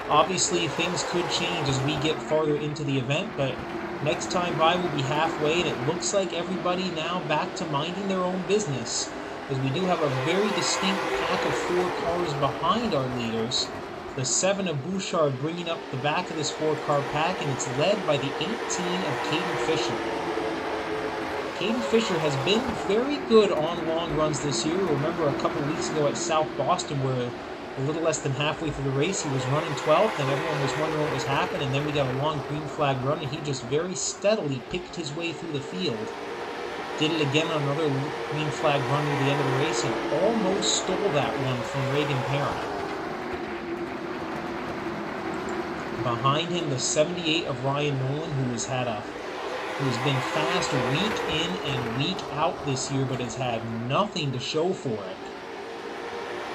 Obviously, things could change as we get farther into the event, but next time by will be halfway, and it looks like everybody now back to minding their own business, as we do have a very distinct pack of 4 cars behind our leaders. The 7 of Bouchard bringing up the back of this 4-car pack, and it's led by the 18 of Caden Fisher. Caden Fisher has been very good on long runs this year. Remember a couple weeks ago at South Boston where a little less than halfway through the race he was running 12th and everyone was wondering what was happening, and then we got a long green flag run and he just very steadily picked his way through the field. Did it again on another green flag run near the end of the race and almost stole that one from Reagan Parent. Behind him, the 78 of Ryan Nolan, who's been fast week in and week out this year, but has had nothing to show for it.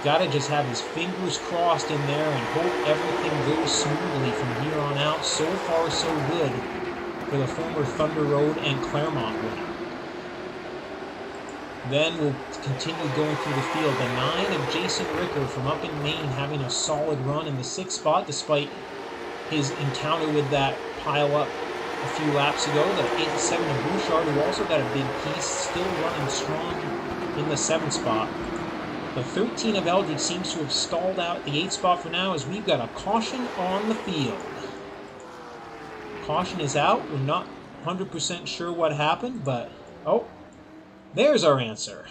Gotta just have his fingers crossed in there and hope everything goes smoothly from here on out. So far, so good for the former Thunder Road and Claremont winner. Then we'll continue going through the field. The 9 of Jason Ricker from up in Maine having a solid run in the 6th spot despite his encounter with that pile-up a few laps ago. The 87 of Bouchard, who also got a big piece, still running strong in the 7th spot. The 13 of Eldred seems to have stalled out the 8th spot for now as we've got a caution on the field. Caution is out. We're not 100% sure what happened, but oh, there's our answer.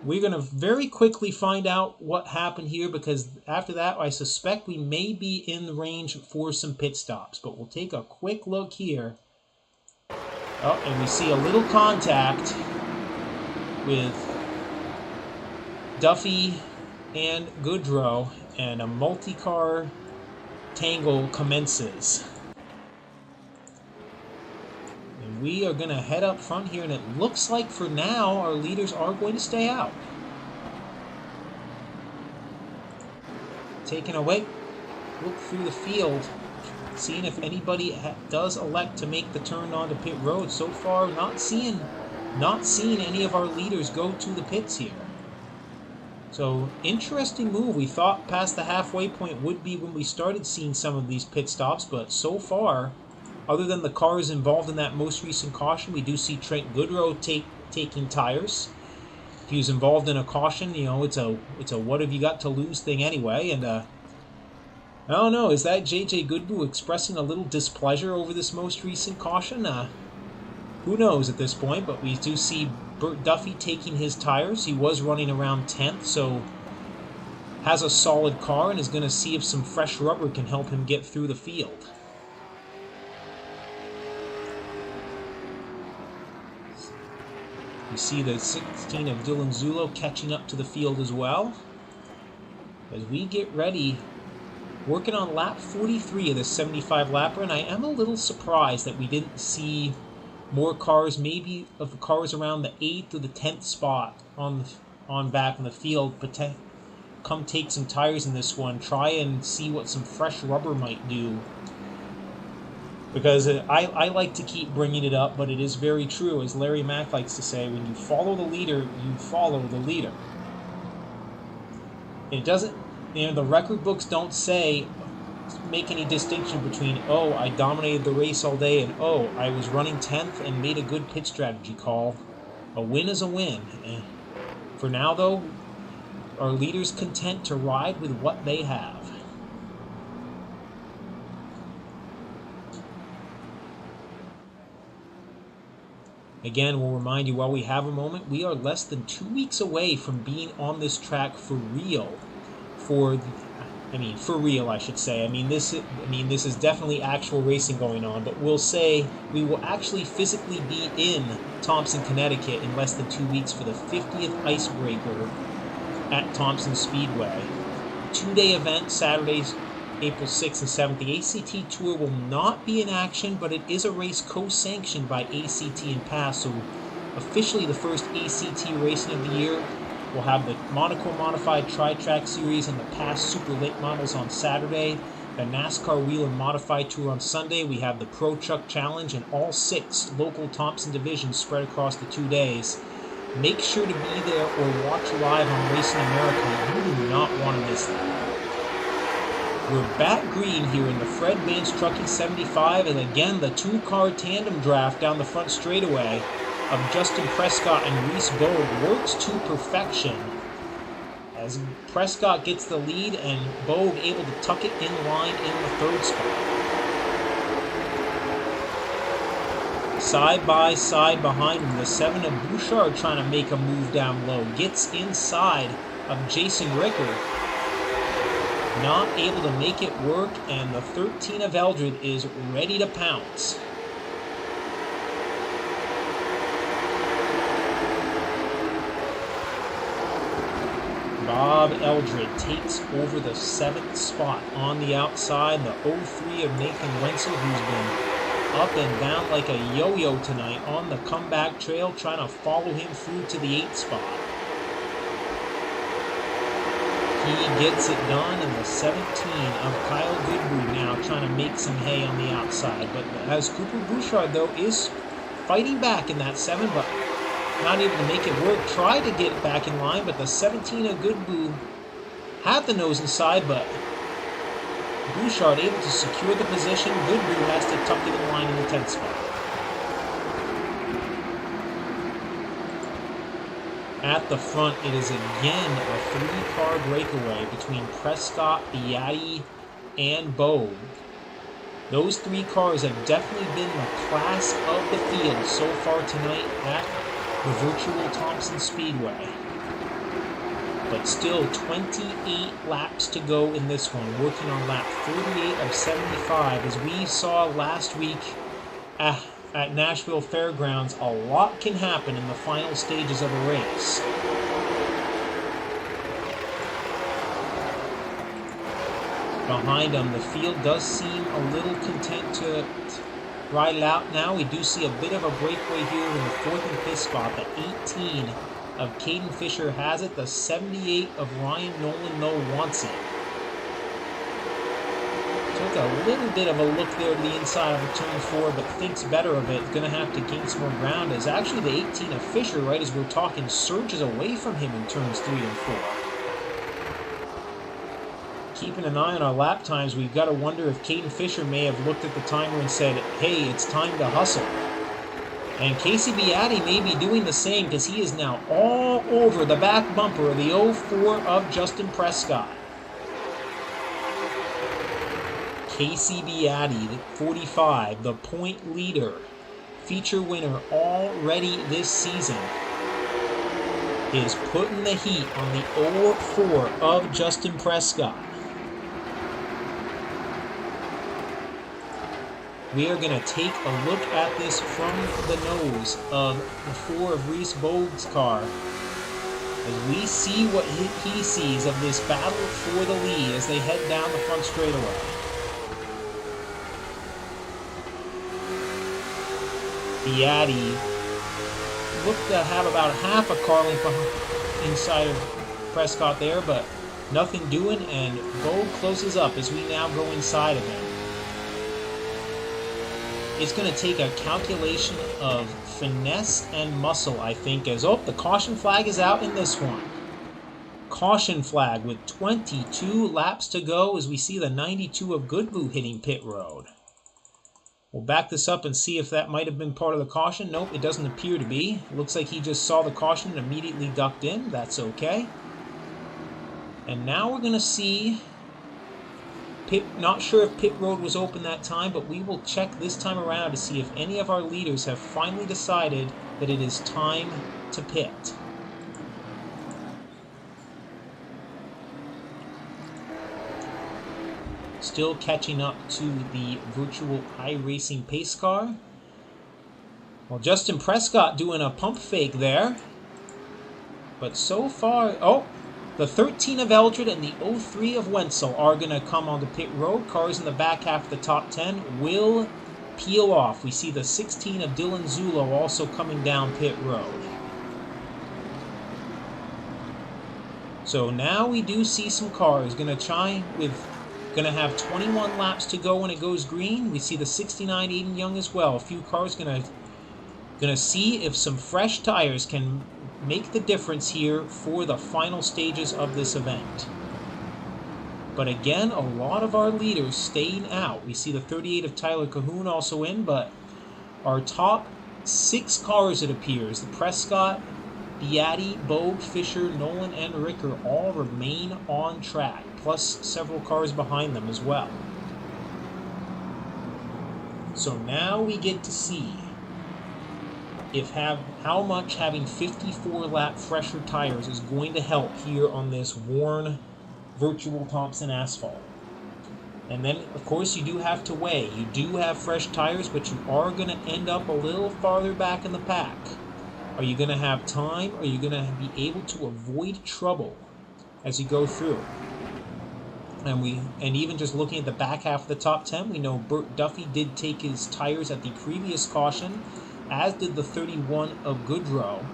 We're going to very quickly find out what happened here, because after that, I suspect we may be in the range for some pit stops. But we'll take a quick look here. Oh, and we see a little contact with Duffy and Goodrow, and a multi-car tangle commences. And we are going to head up front here, and it looks like for now our leaders are going to stay out. Taking a look through the field, seeing if anybody does elect to make the turn onto pit road. So far, not seeing any of our leaders go to the pits here. So, interesting move. We thought past the halfway point would be when we started seeing some of these pit stops, but so far, other than the cars involved in that most recent caution, we do see Trent Goodrow taking tires. If he was involved in a caution, you know, it's a what have you got to lose thing anyway. And I don't know, is that JJ Goodrow expressing a little displeasure over this most recent caution? Who knows at this point, but we do see Burt Duffy taking his tires. He was running around 10th, so has a solid car and is going to see if some fresh rubber can help him get through the field. We see the 16 of Dylan Zulo catching up to the field as well. As we get ready, working on lap 43 of this 75 lapper, and I am a little surprised that we didn't see more cars, maybe of the cars around the 8th or the 10th spot on back in the field, but come take some tires in this one, try and see what some fresh rubber might do. Because I like to keep bringing it up, but it is very true, as Larry Mack likes to say, when you follow the leader, you follow the leader. It doesn't, you know, the record books don't make any distinction between, oh, I dominated the race all day, and oh, I was running 10th and made a good pit strategy call. A win is a win. And for now, though, our leader's content to ride with what they have. Again, we'll remind you while we have a moment, we are less than 2 weeks away from being on this track for real. For real, I should say. This is definitely actual racing going on, but we'll say we will actually physically be in Thompson, Connecticut in less than 2 weeks for the 50th icebreaker at Thompson Speedway. 2-day event, Saturdays, April 6th and 7th. The ACT Tour will not be in action, but it is a race co-sanctioned by ACT and PASS, so officially the first ACT racing of the year. We'll have the Monaco Modified Tri-Track Series and the PASS Super Late Models on Saturday, the NASCAR Wheel and Modified Tour on Sunday. We have the Pro Truck Challenge and all 6 local Thompson divisions spread across the 2 days. Make sure to be there or watch live on Racing America. You do not want to miss that. We're back green here in the Fred Vance Trucking 75, and again the 2-car tandem draft down the front straightaway of Justin Prescott and Reese Bogue works to perfection as Prescott gets the lead and Bogue able to tuck it in line in the 3rd spot. Side by side behind him, the 7 of Bouchard trying to make a move down low, gets inside of Jason Ricker, not able to make it work, and the 13 of Eldred is ready to pounce. Bob Eldred takes over the 7th spot on the outside. The 03 of Nathan Wenzel, who's been up and down like a yo-yo tonight on the comeback trail, trying to follow him through to the 8th spot. He gets it done, and the 17 of Kyle Goodwood now trying to make some hay on the outside. But as Cooper Bouchard, though, is fighting back in that 7, but not able to make it work. Tried to get it back in line, but the 17 of Goodwood had the nose inside, but Bouchard able to secure the position. Goodwood has to tuck it in line in the 10th spot. At the front, it is again a 3-car breakaway between Prescott, Beatti, and Bogue. Those three cars have definitely been the class of the field so far tonight at the virtual Thompson Speedway. But still 28 laps to go in this one, working on lap 38 of 75. As we saw last week at Nashville Fairgrounds, a lot can happen in the final stages of a race. Behind them, the field does seem a little content to ride it out now. We do see a bit of a breakaway here in the 4th and 5th spot. The 18 of Caden Fisher has it. The 78 of Ryan Nolan wants it. Took a little bit of a look there to the inside of turn 4, but thinks better of it. Going to have to gain some more ground. As actually the 18 of Fisher, right as we're talking, surges away from him in turns 3 and 4. Keeping an eye on our lap times, we've got to wonder if Caden Fisher may have looked at the timer and said, hey, it's time to hustle. And Casey Beatty may be doing the same, because he is now all over the back bumper of the 04 of Justin Prescott. Casey Beatty, 45, the point leader, feature winner already this season, is putting the heat on the 04 of Justin Prescott. We are going to take a look at this from the nose of the 4 of Reese Bogue's car as we see what he sees of this battle for the lead as they head down the front straightaway. Beatty looked to have about half a car length inside of Prescott there, but nothing doing, and Bogue closes up as we now go inside of him. It's going to take a calculation of finesse and muscle, I think, as, the caution flag is out in this one. Caution flag with 22 laps to go as we see the 92 of Goodblue hitting pit road. We'll back this up and see if that might have been part of the caution. Nope, it doesn't appear to be. Looks like he just saw the caution and immediately ducked in. That's okay. And now we're going to see... not sure if pit road was open that time, but we will check this time around to see if any of our leaders have finally decided that it is time to pit. Still catching up to the virtual iRacing pace car. Well, Justin Prescott doing a pump fake there. But so far... the 13 of Eldred and the 03 of Wenzel are going to come onto pit road. Cars in the back half of the top 10 will peel off. We see the 16 of Dylan Zulo also coming down pit road. So now we do see some cars going to have 21 laps to go when it goes green. We see the 69 Aiden Young as well. A few cars going to see if some fresh tires can make the difference here for the final stages of this event. But again, a lot of our leaders staying out. We see the 38 of Tyler Cahoon also in, but our top 6 cars, it appears, the Prescott, Beatty, Bogue, Fisher, Nolan, and Ricker all remain on track, plus several cars behind them as well. So now we get to see how much having 54 lap fresher tires is going to help here on this worn virtual Thompson asphalt. And then, of course, you do have to weigh. You do have fresh tires, but you are going to end up a little farther back in the pack. Are you going to have time? Are you going to be able to avoid trouble as you go through? And even just looking at the back half of the top 10, we know Burt Duffy did take his tires at the previous caution, as did the 31 of Goodrow.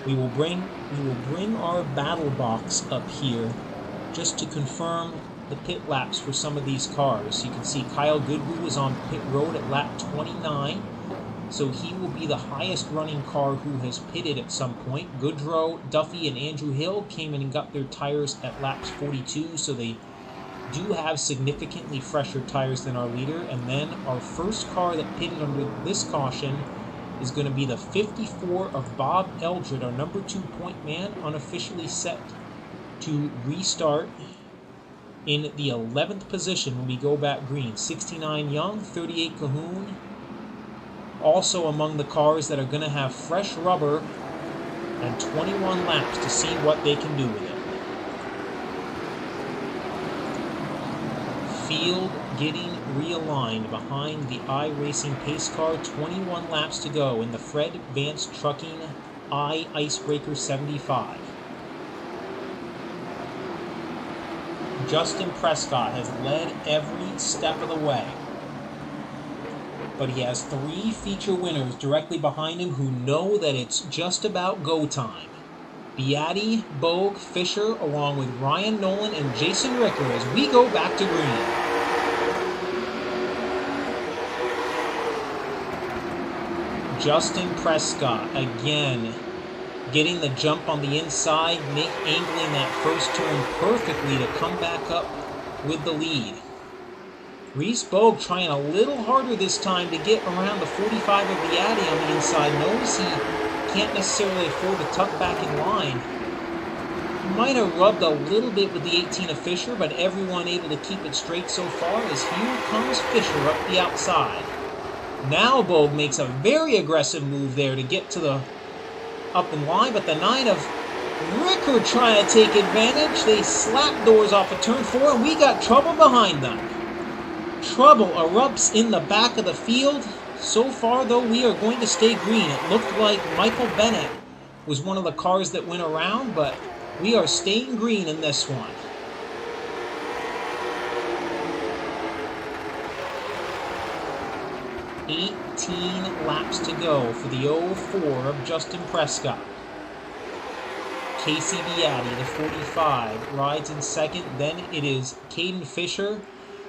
We will bring our battle box up here just to confirm the pit laps for some of these cars. You can see Kyle Goodrow was on pit road at lap 29, so he will be the highest running car who has pitted at some point. Goodrow, Duffy, and Andrew Hill came in and got their tires at laps 42, so they do have significantly fresher tires than our leader. And then our first car that pitted under this caution is going to be the 54 of Bob Eldred, our number 2 point man, unofficially set to restart in the 11th position when we go back green. 69 Young, 38 Cahoon. Also among the cars that are going to have fresh rubber and 21 laps to see what they can do with it. Field getting realigned behind the iRacing pace car. 21 laps to go in the Fred Vance Trucking Icebreaker 75. Justin Prescott has led every step of the way, but he has 3 feature winners directly behind him who know that it's just about go time. Beatty, Bogue, Fisher, along with Ryan Nolan and Jason Ricker as we go back to green. Justin Prescott again getting the jump on the inside, angling that first turn perfectly to come back up with the lead. Reese Bogue trying a little harder this time to get around the 45 of Beatty on the inside. Knows he can't necessarily afford to tuck back in line. Might have rubbed a little bit with the 18 of Fisher, but everyone able to keep it straight so far as here comes Fisher up the outside. Now Bogue makes a very aggressive move there to get to the up in line, but the 9 of Ricker trying to take advantage. They slap doors off of turn 4, and we got trouble behind them. Trouble erupts in the back of the field. So far, though, we are going to stay green. It looked like Michael Bennett was one of the cars that went around, but we are staying green in this one. Laps to go for the 04 of Justin Prescott. Casey Beatty, the 45, rides in second. Then it is Caden Fisher.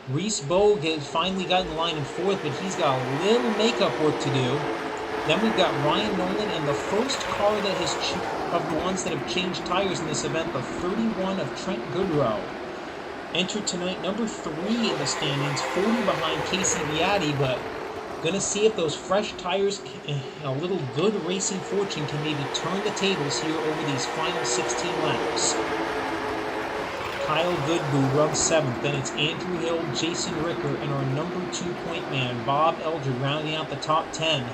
Reese Bogue has finally gotten in line in 4th, but he's got a little makeup work to do. Then we've got Ryan Nolan and the first car that has of the ones that have changed tires in this event, the 31 of Trent Goodrow. Entered tonight number 3 in the standings, 40 behind Casey Beatty, but gonna see if those fresh tires, a little good racing fortune, can maybe turn the tables here over these final 16 laps. Kyle Goodboo runs 7th. Then it's Andrew Hill, Jason Ricker, and our number 2 point man, Bob Eldred, rounding out the top 10.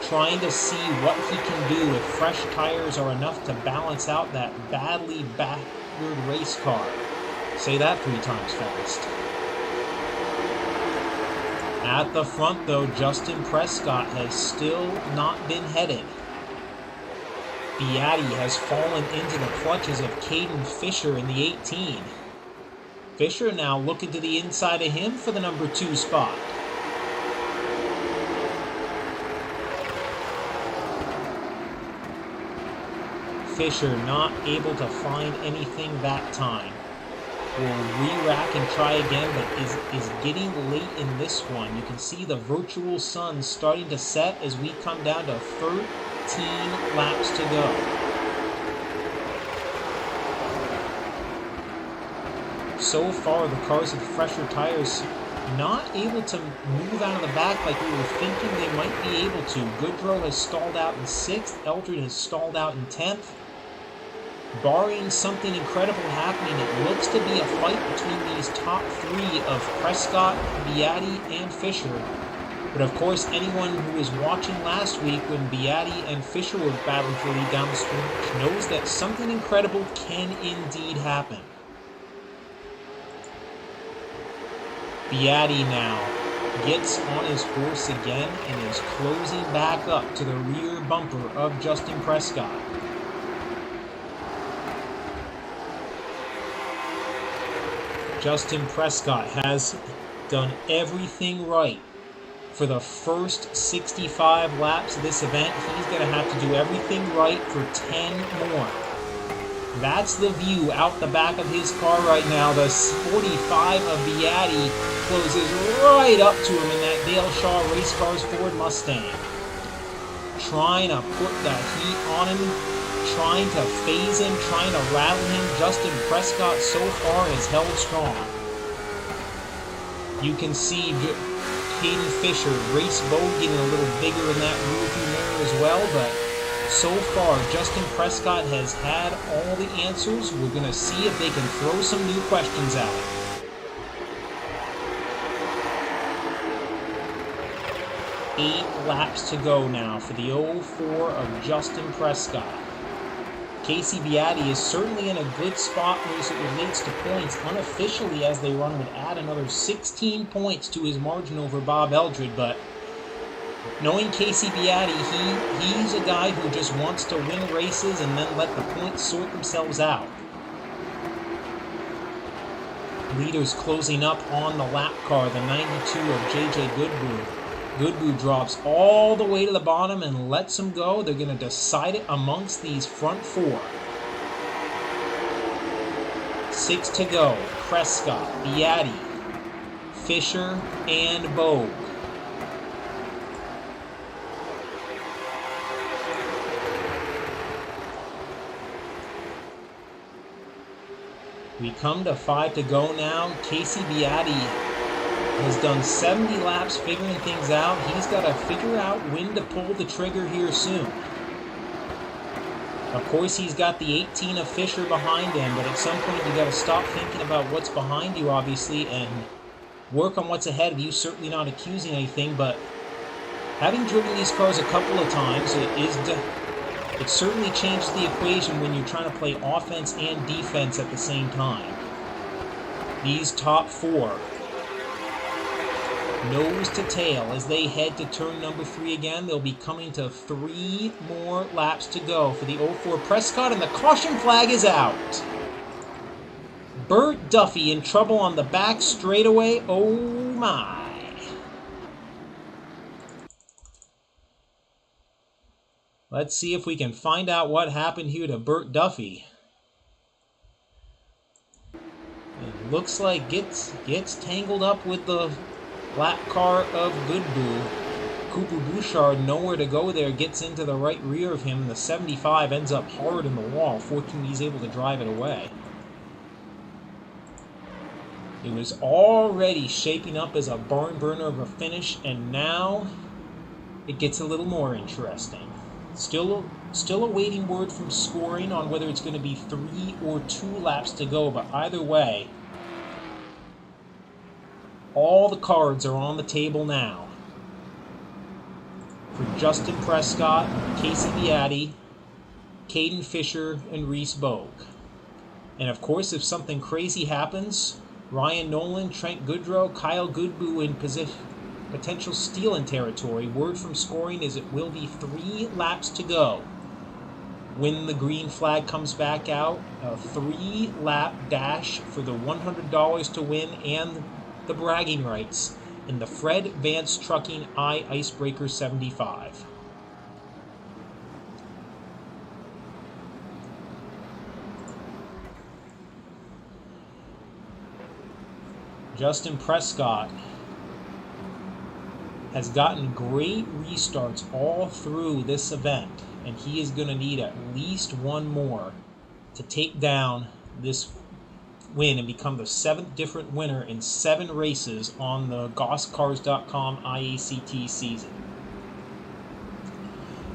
Trying to see what he can do if fresh tires are enough to balance out that badly battered race car. Say that 3 times fast. At the front, though, Justin Prescott has still not been headed. Beatty has fallen into the clutches of Caden Fisher in the 18. Fisher now looking to the inside of him for the number 2 spot. Fisher not able to find anything that time. Will re-rack and try again, but is getting late in this one. You can see the virtual sun starting to set as we come down to 13 laps to go. So far, the cars with fresher tires not able to move out of the back like we were thinking they might be able to. Goodrow has stalled out in 6th. Eldred has stalled out in 10th. Barring something incredible happening, it looks to be a fight between these top 3 of Prescott, Beatty, and Fisher. But of course, anyone who was watching last week when Beatty and Fisher were battling for lead down the stretch knows that something incredible can indeed happen. Beatty now gets on his horse again and is closing back up to the rear bumper of Justin Prescott. Justin Prescott has done everything right for the first 65 laps of this event. He's going to have to do everything right for 10 more. That's the view out the back of his car right now. The 45 of Beatty closes right up to him in that Dale Shaw Race Cars Ford Mustang. Trying to put the heat on him, trying to phase him, trying to rattle him. Justin Prescott so far has held strong. You can see Caden Fisher, Race Bogue getting a little bigger in that rearview mirror as well, but so far Justin Prescott has had all the answers. We're going to see if they can throw some new questions at him. 8 laps to go now for the 04 of Justin Prescott. Casey Beatty is certainly in a good spot as it relates to points. Unofficially, as they run, would add another 16 points to his margin over Bob Eldred, but knowing Casey Beatty, he's a guy who just wants to win races and then let the points sort themselves out. Leaders closing up on the lap car, the 92 of J.J. Goodboo. Goodboo drops all the way to the bottom and lets him go. They're going to decide it amongst these front 4. 6 to go. Prescott, Beatty, Fisher, and Bogue. We come to 5 to go now. Casey Beatty has done 70 laps figuring things out. He's got to figure out when to pull the trigger here soon. Of course, he's got the 18 of Fisher behind him, but at some point you got to stop thinking about what's behind you, obviously, and work on what's ahead of you. Certainly not accusing anything, but having driven these cars a couple of times, it certainly changes the equation when you're trying to play offense and defense at the same time. These top 4, nose to tail, as they head to turn number 3 again. They'll be coming to 3 more laps to go for the 04 Prescott, and the caution flag is out. Burt Duffy in trouble on the back straightaway. Oh my. Let's see if we can find out what happened here to Burt Duffy. It looks like gets tangled up with the lap car of Goodboo. Cooper Bouchard nowhere to go there, gets into the right rear of him. The 75 ends up hard in the wall. Fortunately, he's able to drive it away. It was already shaping up as a barn burner of a finish, and now it gets a little more interesting. Still awaiting word from scoring on whether it's going to be 3 or 2 laps to go, but either way, all the cards are on the table now. For Justin Prescott, Casey Beatty, Caden Fisher, and Reese Bogue. And of course, if something crazy happens, Ryan Nolan, Trent Goodrow, Kyle Goodboo in potential stealing territory. Word from scoring is it will be 3 laps to go. When the green flag comes back out, a 3-lap dash for the $100 to win and the bragging rights in the Fred Vance Trucking Icebreaker 75. Justin Prescott has gotten great restarts all through this event, and he is going to need at least one more to take down this win and become the 7th different winner in 7 races on the GossCars.com iACT season.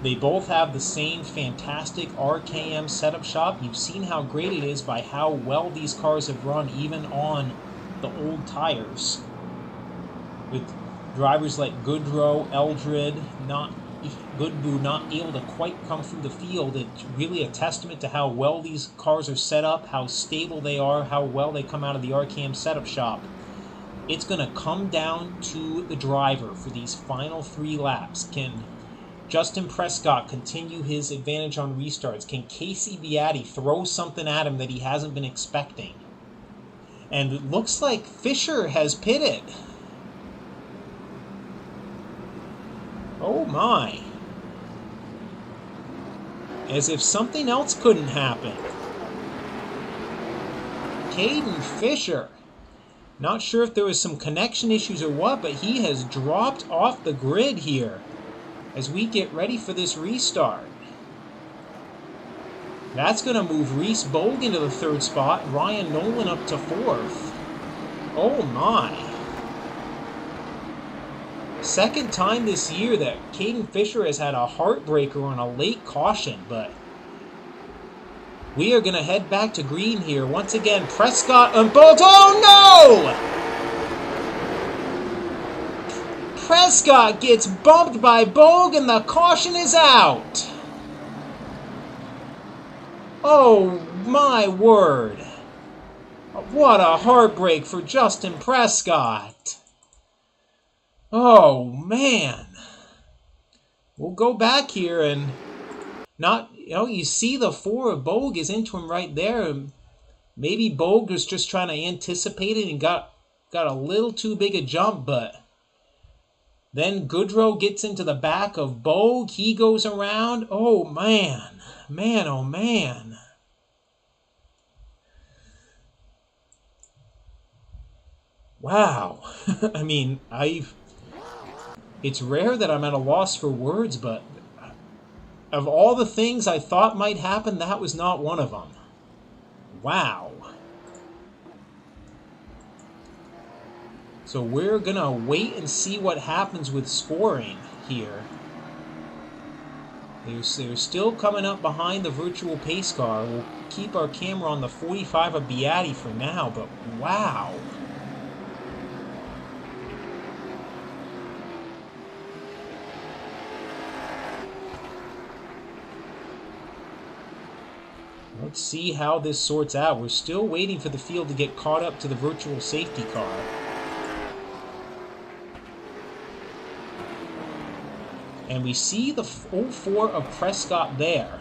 They both have the same fantastic RKM setup shop. You've seen how great it is by how well these cars have run even on the old tires, with drivers like Goodrow, Eldred, Goodboo not able to quite come through the field. It's really a testament to how well these cars are set up, how stable they are, how well they come out of the RKM setup shop. It's going to come down to the driver for these final 3 laps. Can Justin Prescott continue his advantage on restarts? Can Casey Beatty throw something at him that he hasn't been expecting? And it looks like Fisher has pitted. Oh my. As if something else couldn't happen. Caden Fisher. Not sure if there was some connection issues or what, but he has dropped off the grid here as we get ready for this restart. That's going to move Reese Bogue into the 3rd spot, Ryan Nolan up to 4th. Oh my. 2nd time this year that Caden Fisher has had a heartbreaker on a late caution, but we are going to head back to green here. Once again, Prescott and Bogue. Oh no! Prescott gets bumped by Bogue and the caution is out. Oh my word. What a heartbreak for Justin Prescott. Oh man. We'll go back here and you see the 4 of Bogue is into him right there. Maybe Bogue was just trying to anticipate it and got a little too big a jump, but then Goodrow gets into the back of Bogue. He goes around. Oh man. Man, oh man. Wow. I mean, it's rare that I'm at a loss for words, but of all the things I thought might happen, that was not one of them. Wow. So we're going to wait and see what happens with scoring here. They're still coming up behind the virtual pace car. We'll keep our camera on the 45 of Beatty for now, but wow. Let's see how this sorts out. We're still waiting for the field to get caught up to the virtual safety car. And we see the 04 of Prescott there.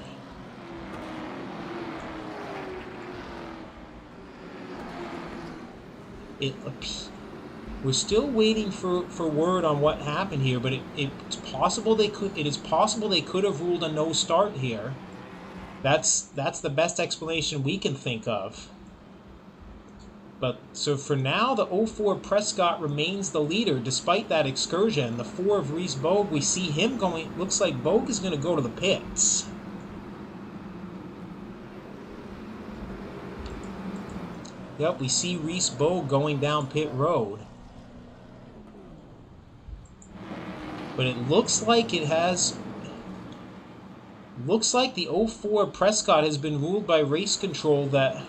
We're still waiting for word on what happened here, but it is possible they could have ruled a no start here. That's the best explanation we can think of. But so for now, the 04 Prescott remains the leader despite that excursion. The 4 of Reese Bogue, we see him going. Looks like Bogue is going to go to the pits. Yep, we see Reese Bogue going down pit road. But it looks like Looks like the 04 Prescott has been ruled by race control that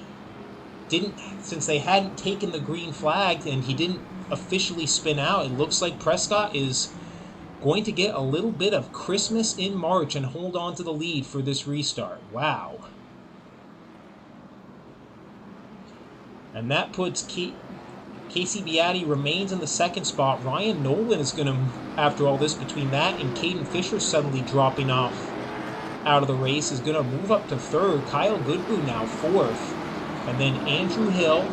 since they hadn't taken the green flag and he didn't officially spin out, it looks like Prescott is going to get a little bit of Christmas in March and hold on to the lead for this restart. Wow. And that puts Casey Beatty remains in the second spot. Ryan Nolan is going to, after all this, between that and Caden Fisher suddenly dropping off out of the race, is going to move up to third. Kyle Goodboe now fourth. And then Andrew Hill,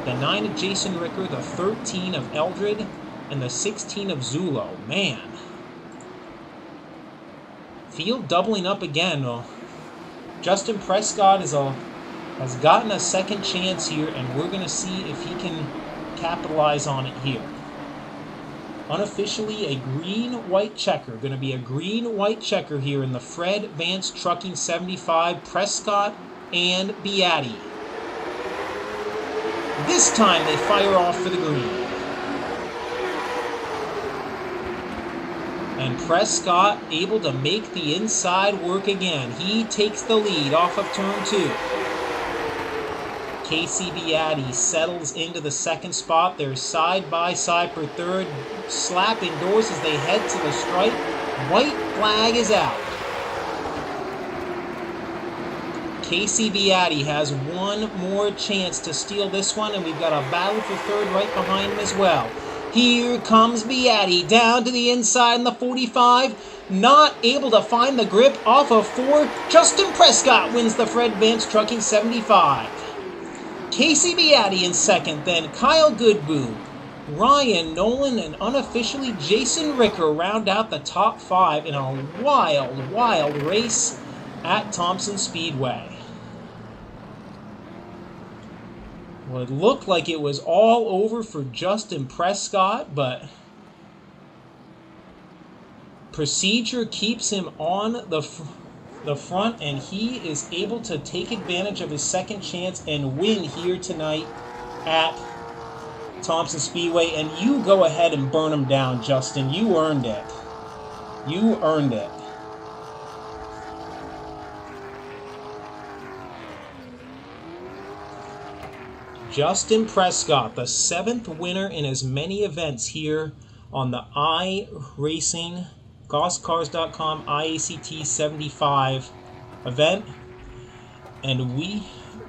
the 9 of Jason Ricker, the 13 of Eldred, and the 16 of Zulo. Man. Field doubling up again. Justin Prescott has gotten a second chance here, and we're going to see if he can capitalize on it here. Unofficially, a green-white checker. Going to be a green-white checker here in the Fred Vance Trucking 75, Prescott and Beatty. This time they fire off for the green. And Prescott able to make the inside work again. He takes the lead off of turn 2. Casey Beatty settles into the second spot. They're side by side for third, slapping doors as they head to the stripe. White flag is out. Casey Beatty has one more chance to steal this one, and we've got a battle for third right behind him as well. Here comes Beatty down to the inside in the 45. Not able to find the grip off of 4. Justin Prescott wins the Fred Vance Trucking 75. Casey Beatty in second, then Kyle Goodboe, Ryan Nolan, and unofficially Jason Ricker round out the top 5 in a wild, wild race at Thompson Speedway. Well, it looked like it was all over for Justin Prescott, but procedure keeps him on the front, and he is able to take advantage of his second chance and win here tonight at Thompson Speedway. And you go ahead and burn him down, Justin. You earned it. You earned it. Justin Prescott, the 7th winner in as many events here on the iRacing, GossCars.com iACT 75 event. And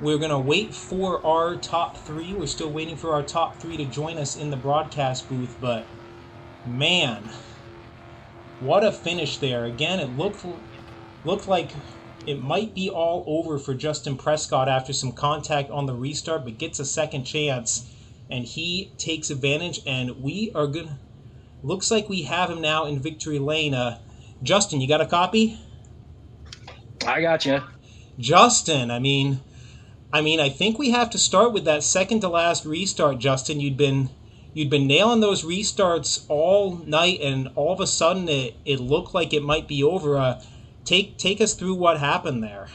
we're going to wait for our top three. We're still waiting for our top three to join us in the broadcast booth, but man, what a finish there. Again, it looked like it might be all over for Justin Prescott after some contact on the restart, but gets a second chance, and he takes advantage, and we are good. Looks like we have him now in victory lane. Justin, you got a copy? I got you. Justin, I think we have to start with that second to last restart, Justin. You'd been nailing those restarts all night, and all of a sudden it looked like it might be over. Take us through what happened there.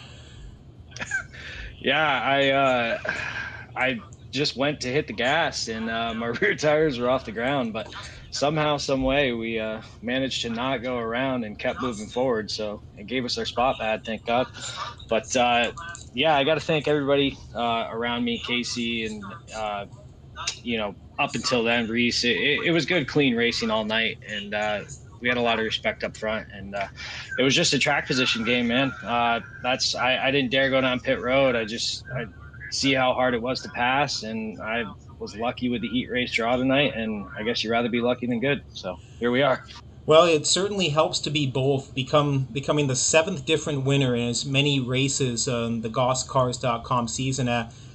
Yeah, I just went to hit the gas, and my rear tires were off the ground, but somehow, some way, we managed to not go around and kept moving forward. So it gave us our spot pad, thank God. But yeah, I got to thank everybody around me, Casey, and up until then, Reese. It was good, clean racing all night, and we had a lot of respect up front, and it was just a track position game, man. I didn't dare go down pit road. I see how hard it was to pass, and I was lucky with the heat race draw tonight, and I guess you'd rather be lucky than good. So here we are. Well, it certainly helps to be both, becoming the seventh different winner in as many races on the GossCars.com season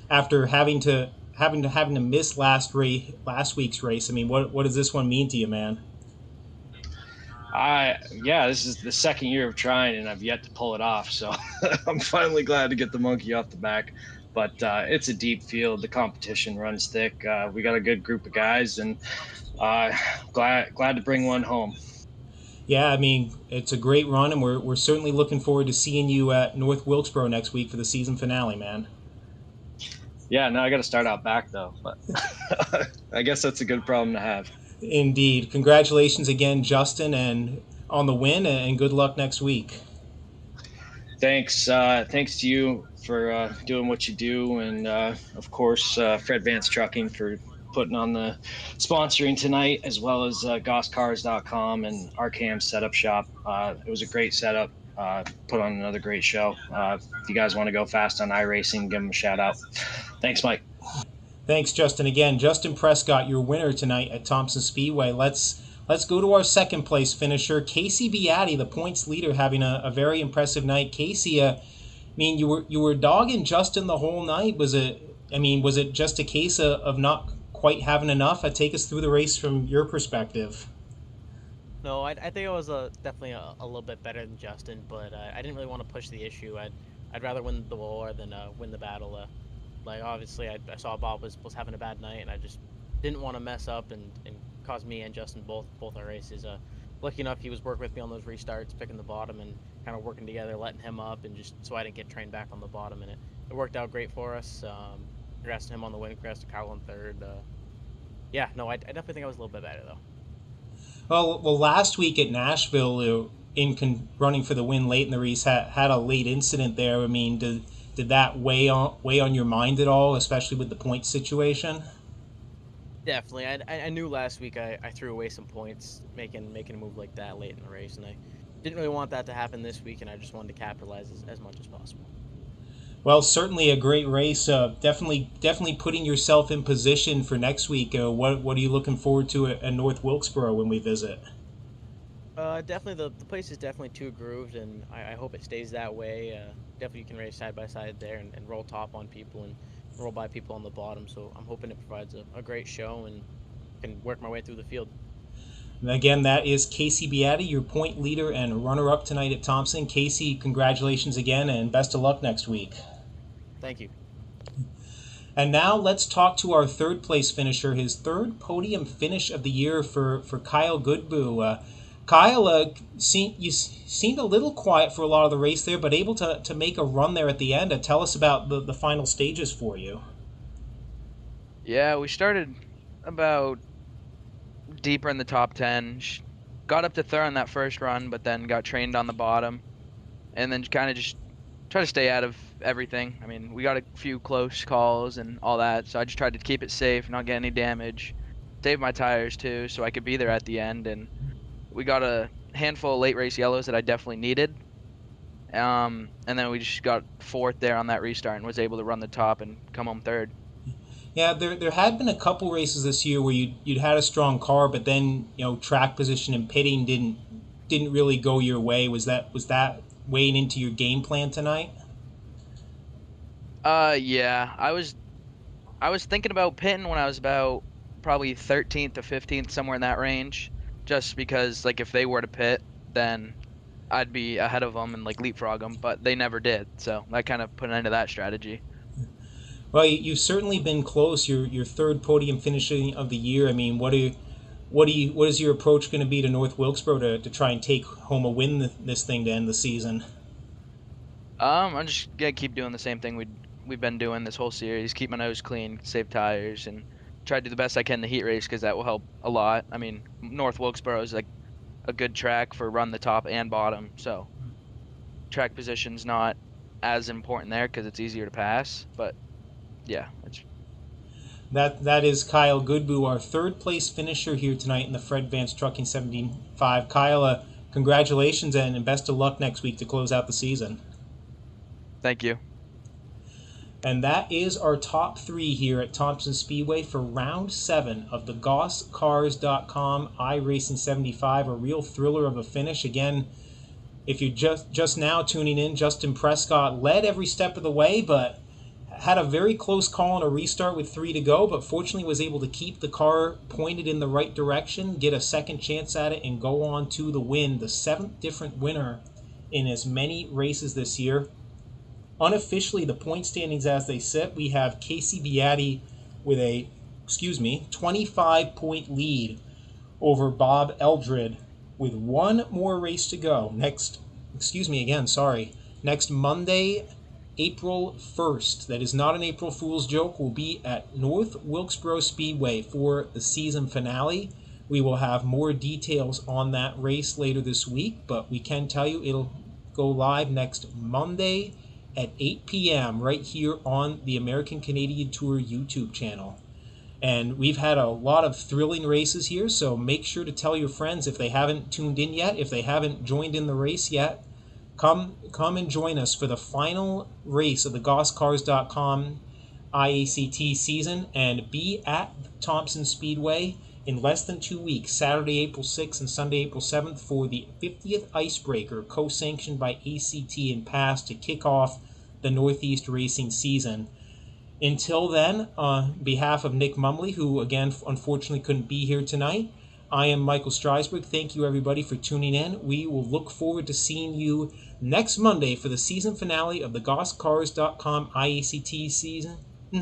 after having to miss last week's race. I mean, what does this one mean to you, man? Yeah, this is the second year of trying, and I've yet to pull it off. So I'm finally glad to get the monkey off the back. But it's a deep field. The competition runs thick. We got a good group of guys, and glad to bring one home. Yeah, I mean, it's a great run, and we're certainly looking forward to seeing you at North Wilkesboro next week for the season finale, man. Yeah, now I got to start out back, though. But I guess that's a good problem to have. Indeed. Congratulations again, Justin, and on the win, and good luck next week. Thanks to you for doing what you do, and of course, Fred Vance Trucking for putting on the sponsoring tonight, as well as GossCars.com and RKM Setup Shop. It was a great setup. Put on another great show. If you guys want to go fast on iRacing, give them a shout out. Thanks, Mike. Thanks, Justin. Again, Justin Prescott, your winner tonight at Thompson Speedway. Let's go to our second place finisher, Casey Beatty, the points leader, having a very impressive night. Casey, you were dogging Justin the whole night. Was it just a case of not quite having enough? Take us through the race from your perspective. No, I think I was definitely a little bit better than Justin, but I didn't really want to push the issue. I'd rather win the war than win the battle. Obviously, I saw Bob was having a bad night, and I just didn't want to mess up and cause me and Justin both our races. Lucky enough, he was working with me on those restarts, picking the bottom and kind of working together, letting him up, and just so I didn't get trained back on the bottom. And it worked out great for us. Congrats to him on the win. Congrats to Kyle on third. Yeah, no, I definitely think I was a little bit better though. Well, last week at Nashville, running for the win late in the race, had a late incident there. I mean, did that weigh on your mind at all, especially with the point situation? Definitely. I knew last week I threw away some points making a move like that late in the race, and I didn't really want that to happen this week, and I just wanted to capitalize as much as possible. Well, certainly a great race. Definitely putting yourself in position for next week. What are you looking forward to at North Wilkesboro when we visit? Definitely the place is definitely too grooved, and I hope it stays that way. Definitely you can race side by side there and roll top on people and roll by people on the bottom. So I'm hoping it provides a great show and can work my way through the field. And again, that is Casey Beatty, your point leader and runner-up tonight at Thompson. Casey, congratulations again, and best of luck next week. Thank you. And now let's talk to our third place finisher, his third podium finish of the year for Kyle Goodboo. Kyle, you seemed a little quiet for a lot of the race there, but able to make a run there at the end. Tell us about the final stages for you. Yeah, we started about deeper in the top 10. Got up to third on that first run, but then got trained on the bottom. And then kind of just try to stay out of everything. I mean, we got a few close calls and all that, so I just tried to keep it safe, not get any damage. save my tires too, so I could be there at the end. And we got a handful of late race yellows that I definitely needed. And then we just got fourth there on that restart and was able to run the top and come home third. Yeah, there had been a couple races this year where you'd had a strong car, but then track position and pitting didn't really go your way. Was that weighing into your game plan tonight? Yeah, I was thinking about pitting when I was about probably 13th to 15th, somewhere in that range, just because like if they were to pit, then I'd be ahead of them and like leapfrog them, but they never did, so that kind of put an end to that strategy. Well, you've certainly been close. Your third podium finishing of the year. I mean, what is your approach going to be to North Wilkesboro to try and take home a win this thing to end the season? I'm just gonna keep doing the same thing we've been doing this whole series. Keep my nose clean, save tires, and try to do the best I can in the heat race because that will help a lot. I mean, North Wilkesboro is like a good track for run the top and bottom, so track position's not as important there because it's easier to pass. But yeah, That is Kyle Goodboo, our third place finisher here tonight in the Fred Vance Trucking 75. Kyle, congratulations and best of luck next week to close out the season. Thank you. And that is our top three here at Thompson Speedway for round 7 of the GossCars.com iRacing 75, a real thriller of a finish. Again, if you're just now tuning in, Justin Prescott led every step of the way, but had a very close call on a restart with 3 to go, but fortunately was able to keep the car pointed in the right direction, get a second chance at it, and go on to the win, the 7th different winner in as many races this year. Unofficially, the point standings as they sit, we have Casey Beatty with a 25-point lead over Bob Eldred with one more race to go. Next Monday, April 1st, that is not an April Fool's joke, will be at North Wilkesboro Speedway for the season finale. We will have more details on that race later this week, but we can tell you it'll go live next Monday at 8 p.m. right here on the American Canadian Tour YouTube channel. And we've had a lot of thrilling races here, so make sure to tell your friends if they haven't tuned in yet, if they haven't joined in the race yet. Come and join us for the final race of the GossCars.com iACT season and be at Thompson Speedway in less than 2 weeks, Saturday, April 6th and Sunday, April 7th, for the 50th Icebreaker, co-sanctioned by ACT and PASS to kick off the Northeast racing season. Until then, on behalf of Nick Mumley, who again unfortunately couldn't be here tonight, I am Michael Streisberg. Thank you everybody for tuning in. We will look forward to seeing you next Monday for the season finale of the GossCars.com iACT season